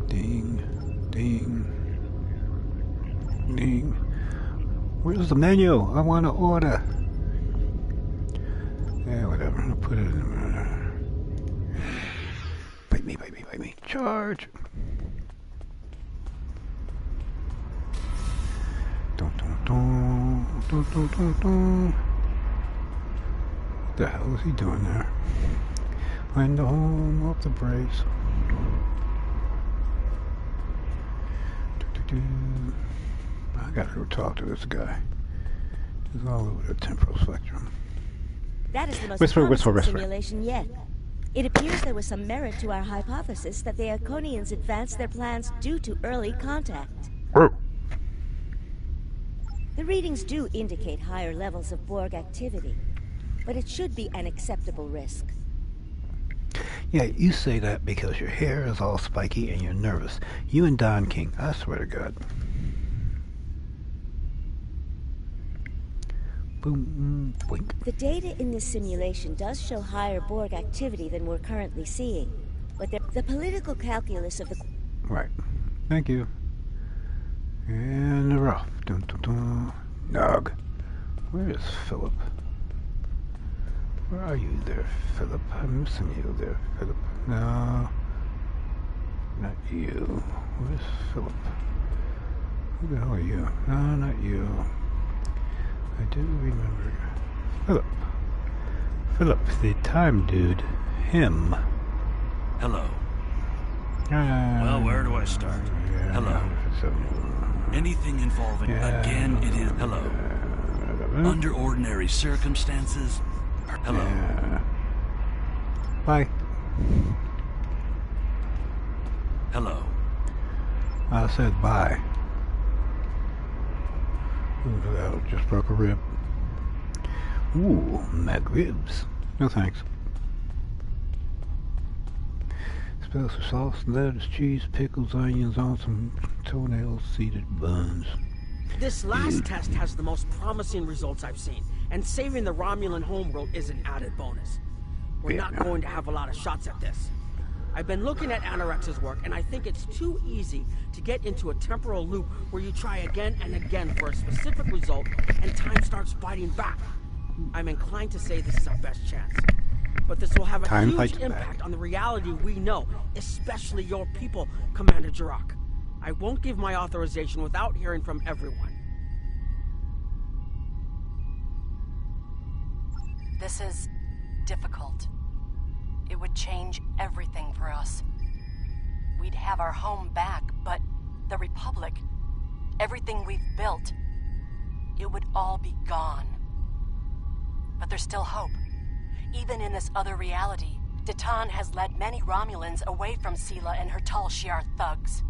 Speaker 1: Ding. Ding. Ding. Where's the menu? I want to order. Yeah, whatever. I'll put it in. Bite me, bite me, bite me. Charge! Dun, dun, dun, dun, dun, dun, dun. What the hell is he doing there? Find the home of the braves. I gotta go talk to this guy. He's all over the temporal spectrum.
Speaker 9: That is the most
Speaker 1: Whisper,
Speaker 9: promising
Speaker 1: whisper, whisper.
Speaker 9: simulation yet. It appears there was some merit to our hypothesis that the Iconians advanced their plans due to early contact.
Speaker 1: Oh.
Speaker 9: The readings do indicate higher levels of Borg activity, but it should be an acceptable risk.
Speaker 1: Yeah, you say that because your hair is all spiky and you're nervous. You and Don King, I swear to God. Boom, boink.
Speaker 9: The data in this simulation does show higher Borg activity than we're currently seeing, but the political calculus of the...
Speaker 1: Right. Thank you. And we're off. Dun, dun, dun. Nog. Where is Philip? Where are you there, Philip? I'm missing you there, Philip. No. Not you. Where's Philip? Who the hell are you? No, not you. I do remember. Philip. Philip, the time dude. Him.
Speaker 13: Hello. Well, where do I start?
Speaker 1: Yeah,
Speaker 13: Hello.
Speaker 1: So,
Speaker 13: Anything involving again, it is hello. Under ordinary circumstances. Hello.
Speaker 1: Bye.
Speaker 13: Hello.
Speaker 1: I said bye. Ooh, that just broke a rib. Ooh, McRibs. No thanks. Special sauce, lettuce, cheese, pickles, onions on some toenail seeded buns.
Speaker 4: This last test has the most promising results I've seen, and saving the Romulan homeworld is an added bonus. We're not going to have a lot of shots at this. I've been looking at Anorex's work, and I think it's too easy to get into a temporal loop where you try again and again for a specific result, and time starts fighting back. I'm inclined to say this is our best chance. But this will have a huge impact on the reality we know, especially your people, Commander Jirok. I won't give my authorization without hearing from everyone.
Speaker 12: This is difficult. It would change everything for us. We'd have our home back, but the Republic, everything we've built, it would all be gone. But there's still hope. Even in this other reality, Datan has led many Romulans away from Sela and her Tal Shiar thugs.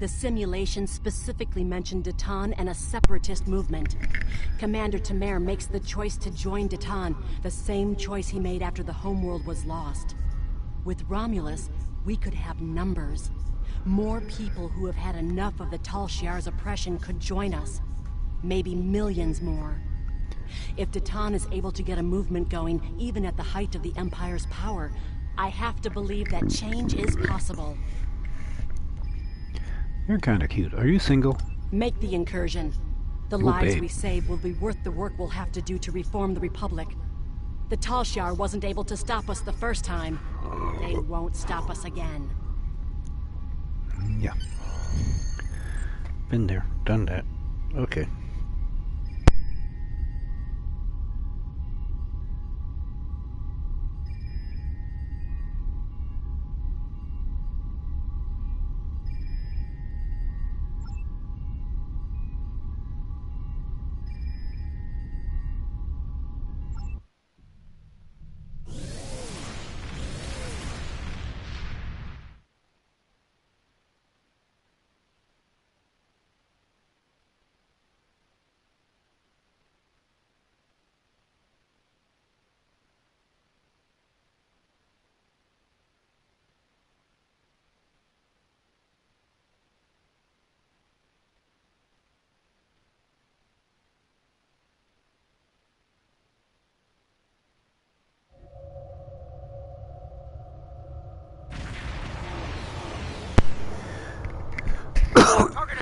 Speaker 12: The simulation specifically mentioned Datan and a separatist movement. Commander Tamer makes the choice to join Datan, the same choice he made after the homeworld was lost. With Romulus, we could have numbers. More people who have had enough of the Tal Shiar's oppression could join us. Maybe millions more. If Datan is able to get a movement going, even at the height of the Empire's power, I have to believe that change is possible.
Speaker 1: You're kinda cute. Are you single?
Speaker 12: Make the incursion. The lives we save will be worth the work we'll have to do to reform the Republic. The Tal Shiar wasn't able to stop us the first time. They won't stop us again.
Speaker 1: Yeah. Been there, done that. Okay.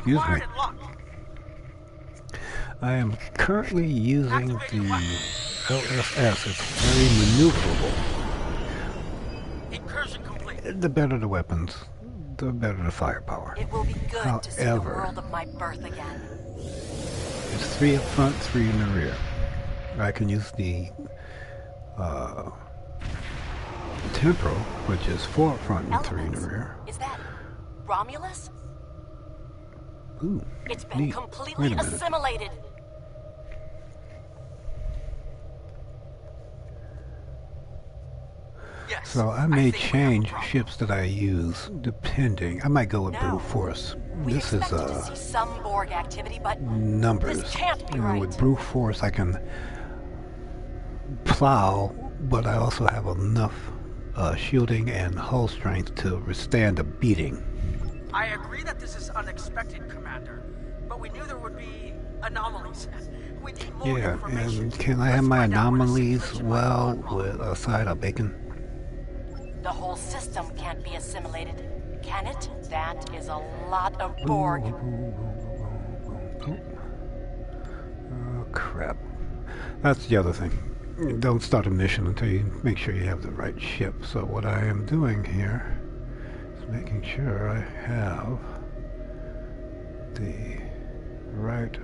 Speaker 1: Excuse me. I am currently using the LSS. It's very maneuverable.
Speaker 4: Incursion complete.
Speaker 1: The better the weapons, the better the firepower.
Speaker 12: It will be good to see the world of my birth again.
Speaker 1: It's 3 up front, 3 in the rear. I can use the temporal, which is 4 up front and 3 in the rear.
Speaker 12: Is that Romulus?
Speaker 1: Ooh,
Speaker 12: it's been
Speaker 1: neat.
Speaker 12: completely assimilated.
Speaker 4: Yes,
Speaker 1: so I may change ships that I use depending. I might go with brute force. This is
Speaker 12: to see some Borg activity, but
Speaker 1: numbers.
Speaker 12: This can't be right.
Speaker 1: With brute force, I can plow, but I also have enough shielding and hull strength to withstand a beating.
Speaker 4: I agree that this is unexpected, Commander, but we knew there would be anomalies. We need more information.
Speaker 1: And can I have my anomalies with a side of bacon?
Speaker 12: The whole system can't be assimilated, can it? That is a lot of Borg.
Speaker 1: Oh, crap. That's the other thing. Don't start a mission until you make sure you have the right ship. So what I am doing here is making sure I have the right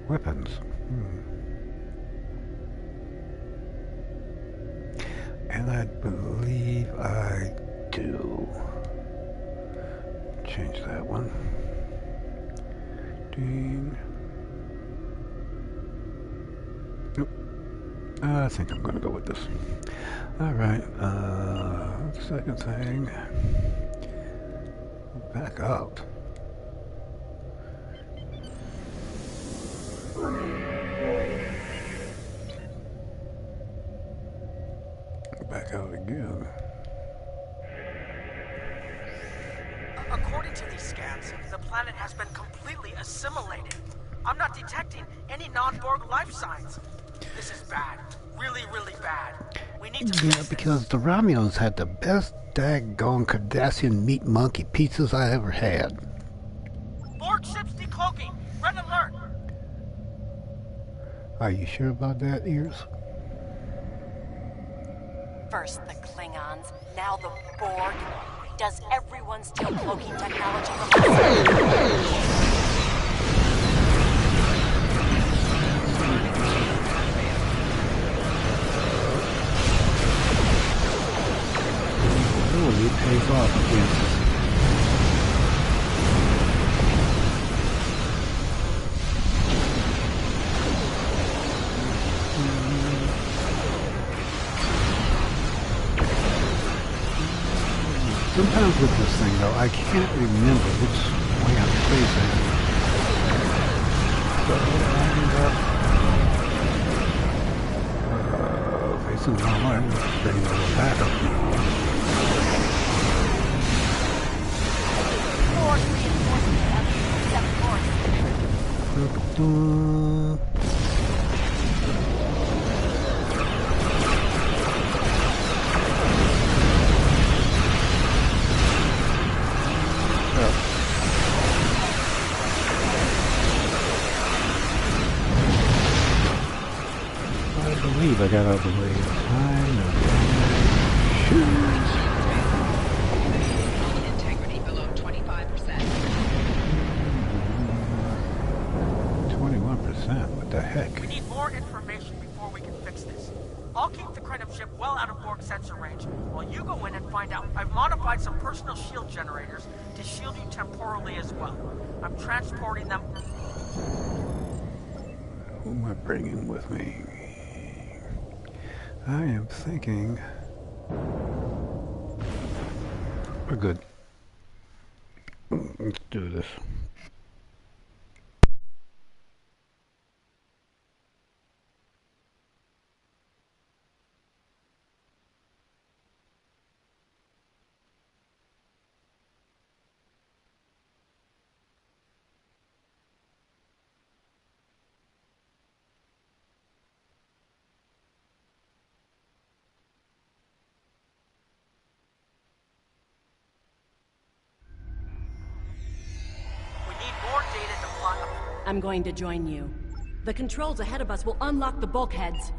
Speaker 1: weapons. And I believe I do. Change that one. Dean. Nope. I think I'm going to go with this. Alright, second thing. Back out. Back out again.
Speaker 4: According to these scans, the planet has been completely assimilated. I'm not detecting any non-Borg life signs. This is bad. Really, really bad. We need to fix
Speaker 1: because the Romulans had the best daggone Cardassian meat monkey pizzas I ever had.
Speaker 4: Borg ships decloaking. Red alert.
Speaker 1: Are you sure about that, Ears?
Speaker 12: First the Klingons, now the Borg. Does everyone steal cloaking technology from us?
Speaker 1: It pays off against sometimes with this thing though, I can't remember which way I'm facing. So I end up facing my line, getting a little backup. I got out of the way in time.
Speaker 14: Integrity below 25%.
Speaker 1: 21%? What the heck?
Speaker 4: We need more information before we can fix this. I'll keep the Krenim ship well out of Borg sensor range, while you go in and find out. I've modified some personal shield generators to shield you temporally as well. I'm transporting them.
Speaker 1: Who am I bringing with me? I am thinking we're good. Let's do this.
Speaker 12: I'm going to join you. The controls ahead of us will unlock the bulkheads.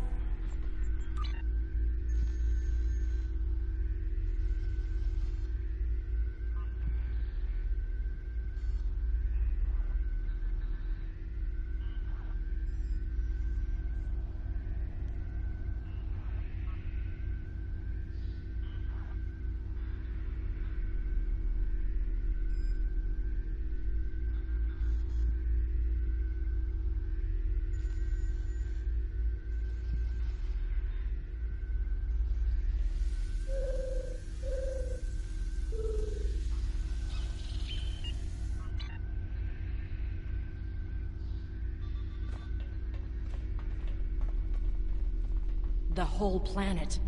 Speaker 12: The whole planet.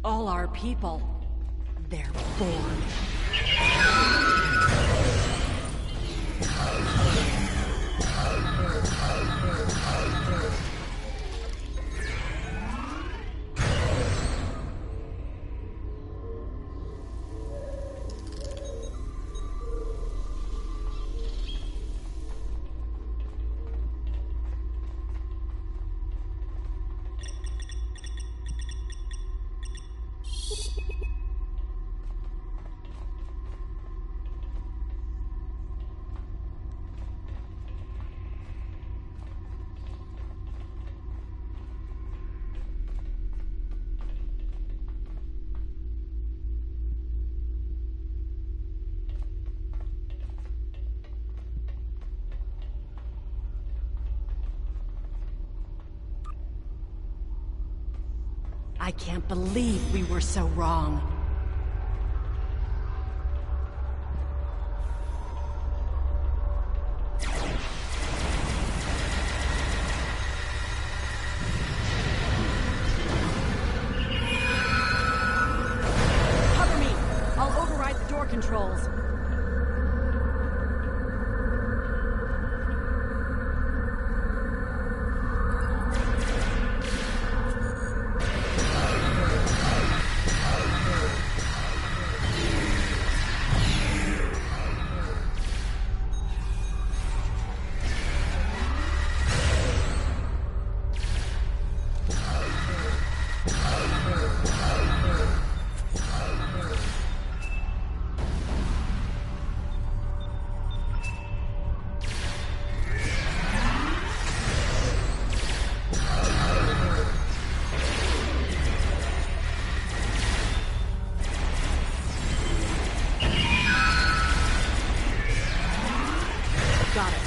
Speaker 12: All our people. They're born. I can't believe we were so wrong. Cover me! I'll override the door controls. Got it.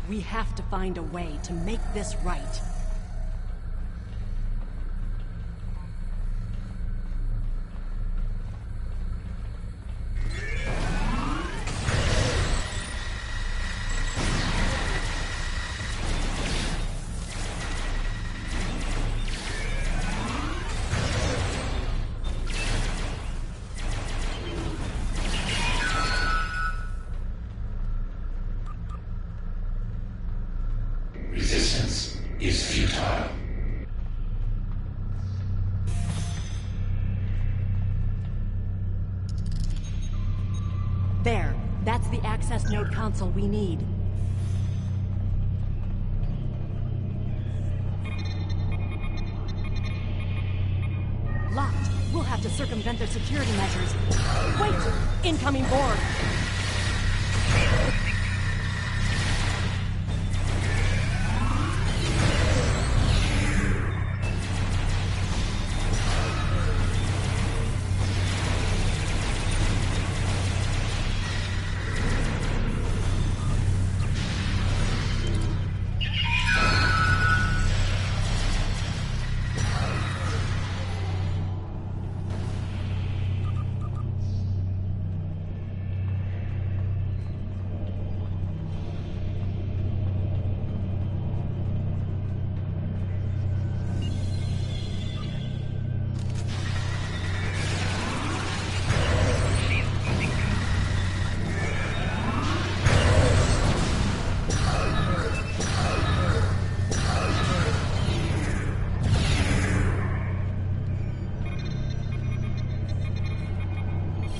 Speaker 12: We have to find a way to make this right.
Speaker 15: resistance is futile.
Speaker 12: There. That's the access node console we need. Locked. We'll have to circumvent their security measures. Wait! Incoming board!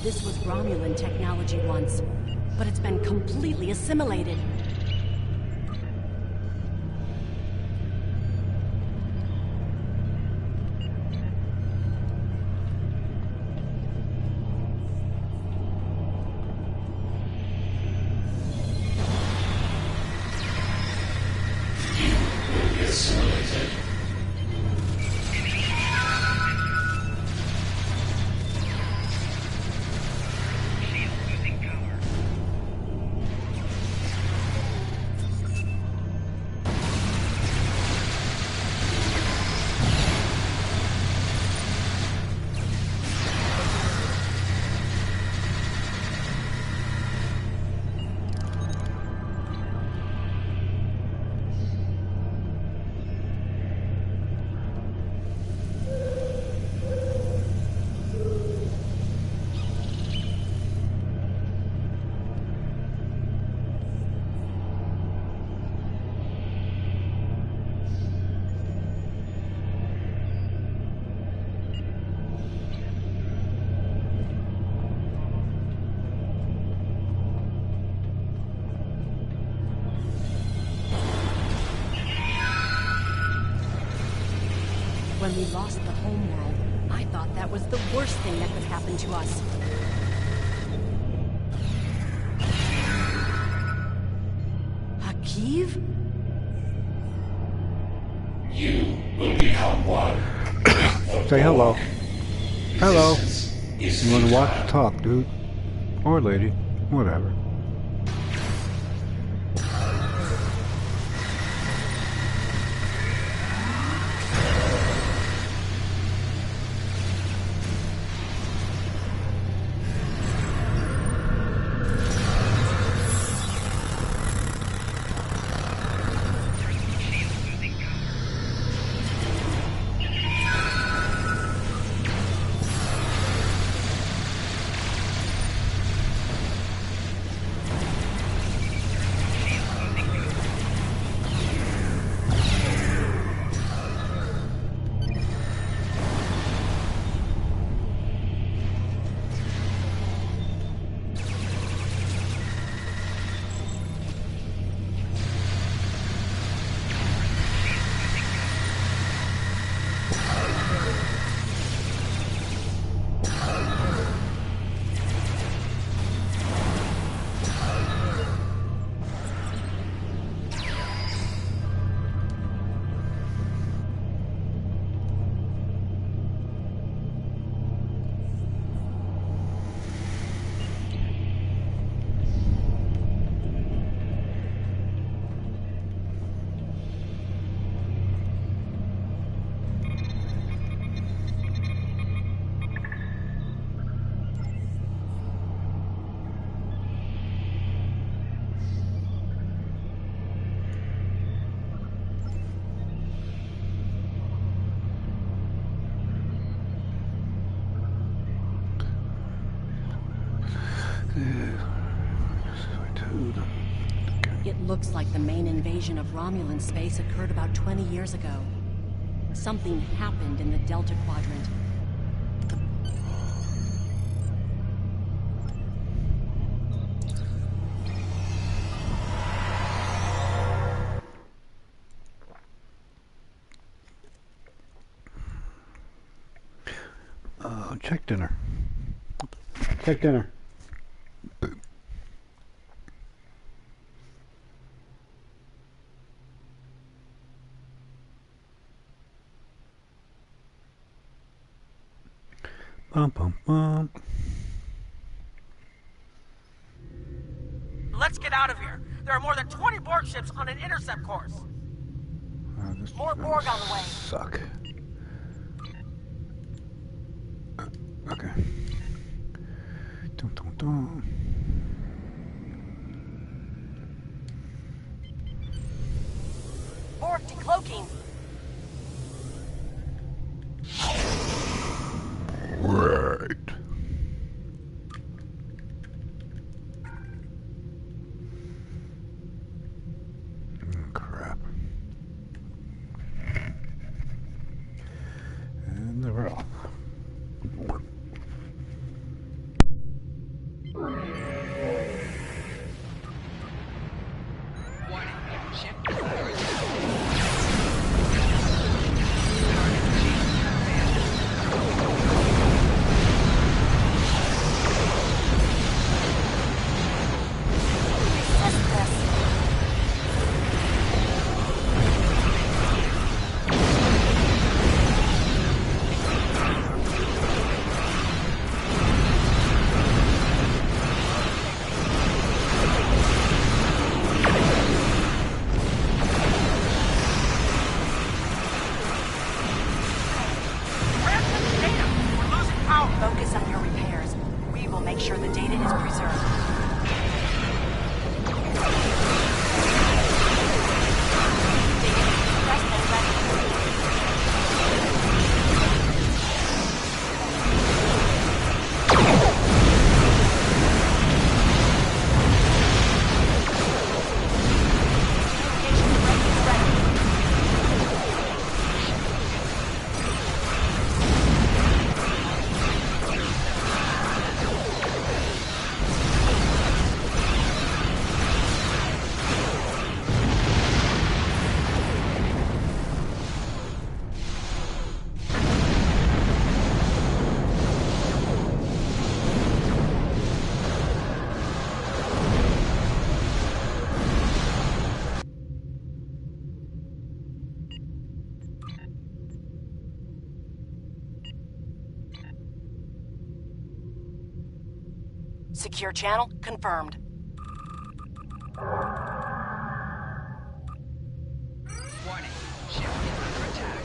Speaker 12: This was Romulan technology once, but it's been completely assimilated. When we lost the homeworld, I thought that was the worst thing that could happen to us. Hakiv?
Speaker 15: You will become one.
Speaker 1: Say hello. Hello. You want to watch talk, dude? Or lady. Whatever.
Speaker 12: It looks like the main invasion of Romulan space occurred about 20 years ago. Something happened in the Delta Quadrant.
Speaker 1: Check dinner. Check dinner. Bum, bum, bum.
Speaker 4: Let's get out of here. There are more than 20 Borg ships on an intercept course. More Borg on the way.
Speaker 1: Suck. Okay. Dun, dun, dun.
Speaker 12: Borg decloaking.
Speaker 1: Right. Crap. And they're off.
Speaker 12: Focus on your repairs. We will make sure the data is preserved. Secure channel confirmed.
Speaker 14: Warning. Ship is under attack.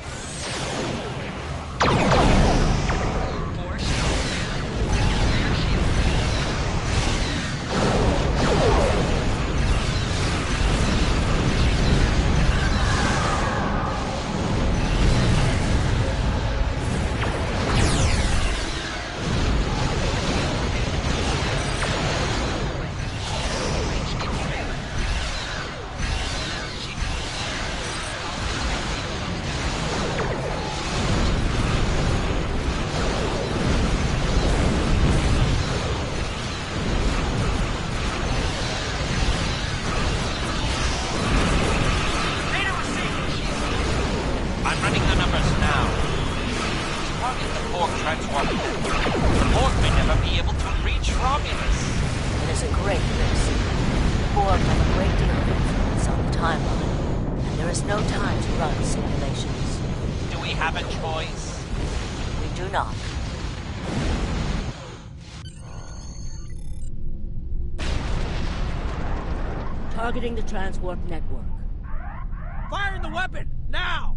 Speaker 14: Four shields. Rear shield.
Speaker 7: I'm running the numbers now. Target the Borg transwarp. The Borg may never be able to reach Romulus.
Speaker 9: It is a great risk. The Borg have a great deal of influence on the timeline, and there is no time to run simulations.
Speaker 7: Do we have a choice?
Speaker 9: We do not. Targeting the transwarp network.
Speaker 4: Firing the weapon! Now!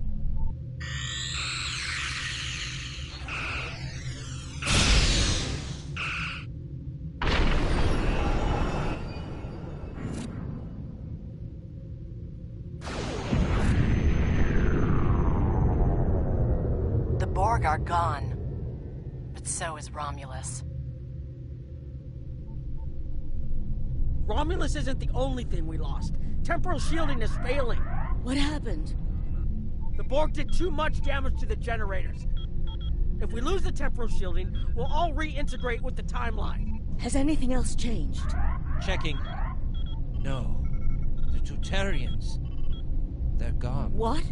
Speaker 12: The Borg are gone. But so is Romulus.
Speaker 4: Romulus isn't the only thing we lost. temporal shielding is failing.
Speaker 9: What happened?
Speaker 4: The Borg did too much damage to the generators. If we lose the temporal shielding, we'll all reintegrate with the timeline.
Speaker 9: Has anything else changed?
Speaker 7: Checking. No. The Tutarians. They're gone.
Speaker 9: What?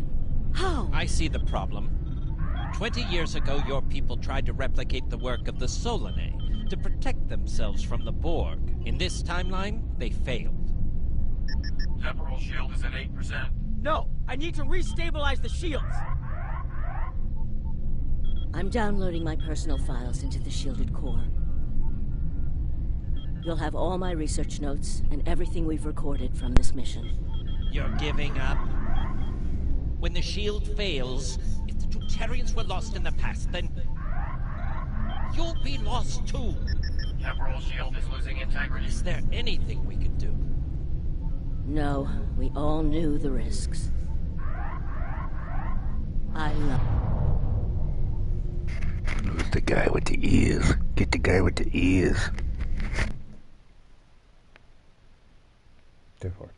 Speaker 9: How?
Speaker 7: I see the problem. 20 years ago, your people tried to replicate the work of the Solanae to protect themselves from the Borg. In this timeline, they failed.
Speaker 15: Temporal shield is at 8%.
Speaker 4: No, I need to restabilize the shields.
Speaker 9: I'm downloading my personal files into the shielded core. You'll have all my research notes and everything we've recorded from this mission.
Speaker 7: You're giving up? When the shield fails, if the Tutarians were lost in the past, then you'll be lost too.
Speaker 15: Temporal shield is losing integrity.
Speaker 7: Is there anything we can do?
Speaker 9: No, we all knew the risks. I love...
Speaker 1: Who's the guy with the ears? Get the guy with the ears. Too far.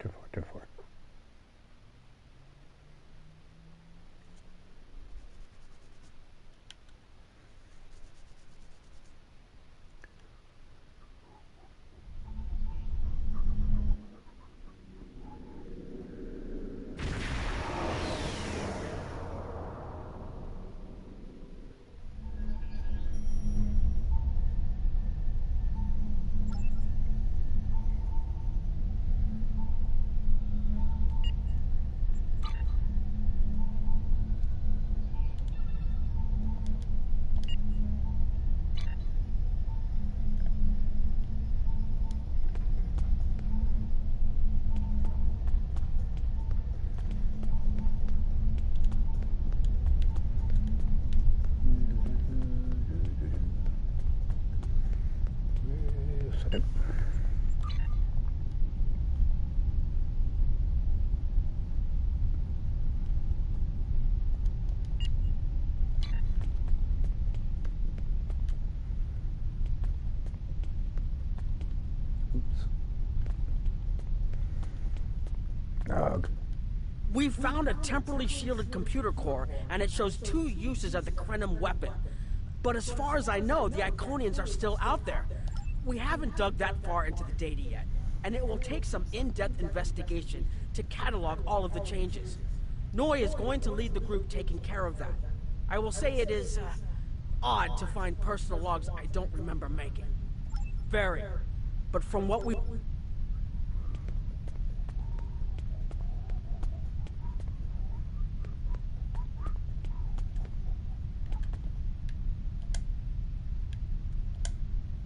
Speaker 4: We found a temporally shielded computer core, and it shows 2 uses of the Krenim weapon. But as far as I know, the Iconians are still out there. We haven't dug that far into the data yet, and it will take some in-depth investigation to catalog all of the changes. Noi is going to lead the group taking care of that. I will say it is odd to find personal logs I don't remember making. Very. But from what we...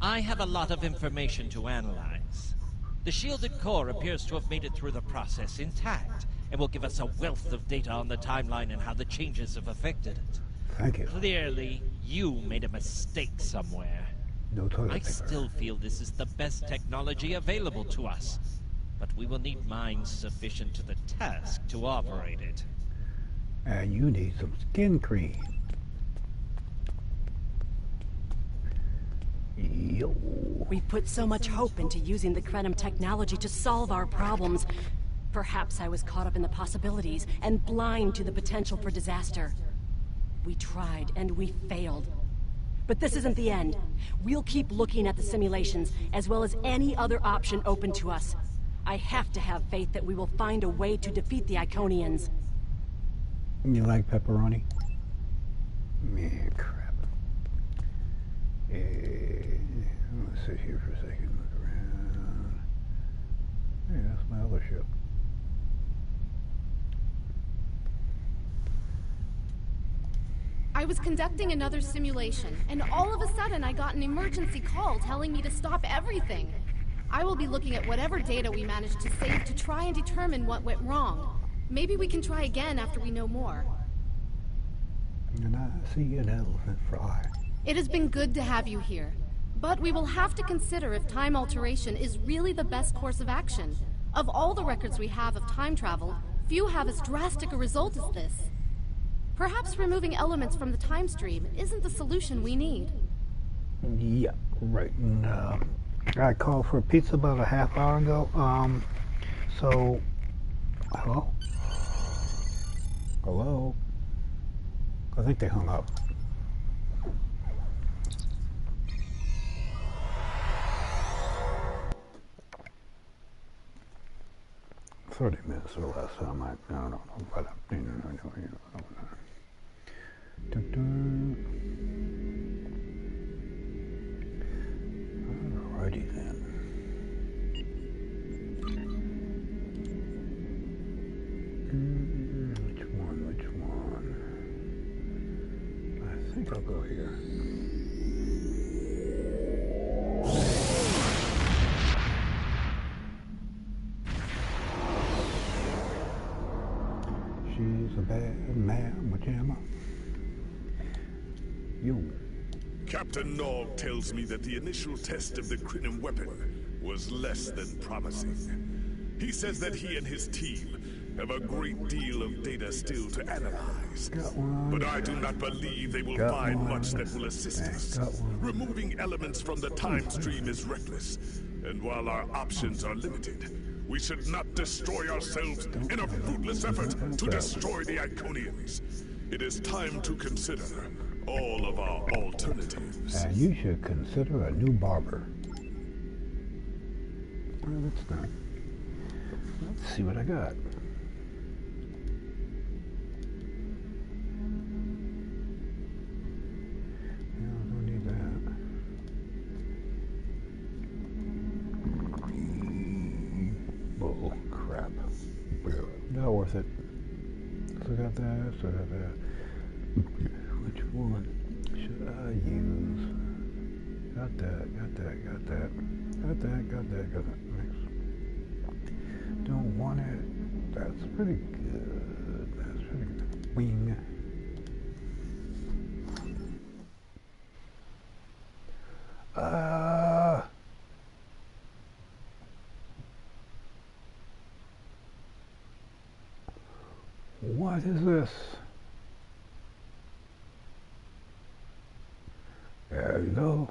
Speaker 7: I have a lot of information to analyze. The shielded core appears to have made it through the process intact, and will give us a wealth of data on the timeline and how the changes have affected it.
Speaker 1: Thank you.
Speaker 7: Clearly, you made a mistake somewhere.
Speaker 1: No toilet
Speaker 7: I
Speaker 1: paper.
Speaker 7: still feel this is the best technology available to us, but we will need minds sufficient to the task to operate it.
Speaker 1: And you need some skin cream. Yo.
Speaker 12: We've put so much hope into using the Krenim technology to solve our problems. Perhaps I was caught up in the possibilities and blind to the potential for disaster. We tried and we failed. But this isn't the end. We'll keep looking at the simulations, as well as any other option open to us. I have to have faith that we will find a way to defeat the Iconians.
Speaker 1: You like pepperoni? Man, crap. I'm gonna sit here for a second and look around. Hey, that's my other ship.
Speaker 3: I was conducting another simulation, and all of a sudden I got an emergency call telling me to stop everything. I will be looking at whatever data we managed to save to try and determine what went wrong. Maybe we can try again after we know more.
Speaker 1: And I see an elephant fly.
Speaker 3: It has been good to have you here, but we will have to consider if time alteration is really the best course of action. Of all the records we have of time travel, few have as drastic a result as this. Perhaps removing elements from the time stream isn't the solution we need.
Speaker 1: Yeah, right. And, I called for a pizza about a half hour ago. So Hello? Hello? I think they hung up. $30 or less. I might. I don't know. But alrighty then. Which one? I think I'll go here. She's a bad man, Jamma. You.
Speaker 2: Captain Nog tells me that the initial test of the Crinim weapon was less than promising. He says that he and his team have a great deal of data still to analyze. But I do not believe they will find much that will assist us. Removing elements from the time stream is reckless, and while our options are limited, we should not destroy ourselves in a fruitless effort to destroy the Iconians. It is time to consider all of our alternatives.
Speaker 1: And you should consider a new barber. Well, that's done. Let's see what I got. No, I don't need that. Bull crap. Not worth it. Still got that, still got that. Which one should I use? Got that, got that, got that. Got that, got that, got that. Next. Don't want it. That's pretty good. That's pretty good. Wing. What is this? There you go.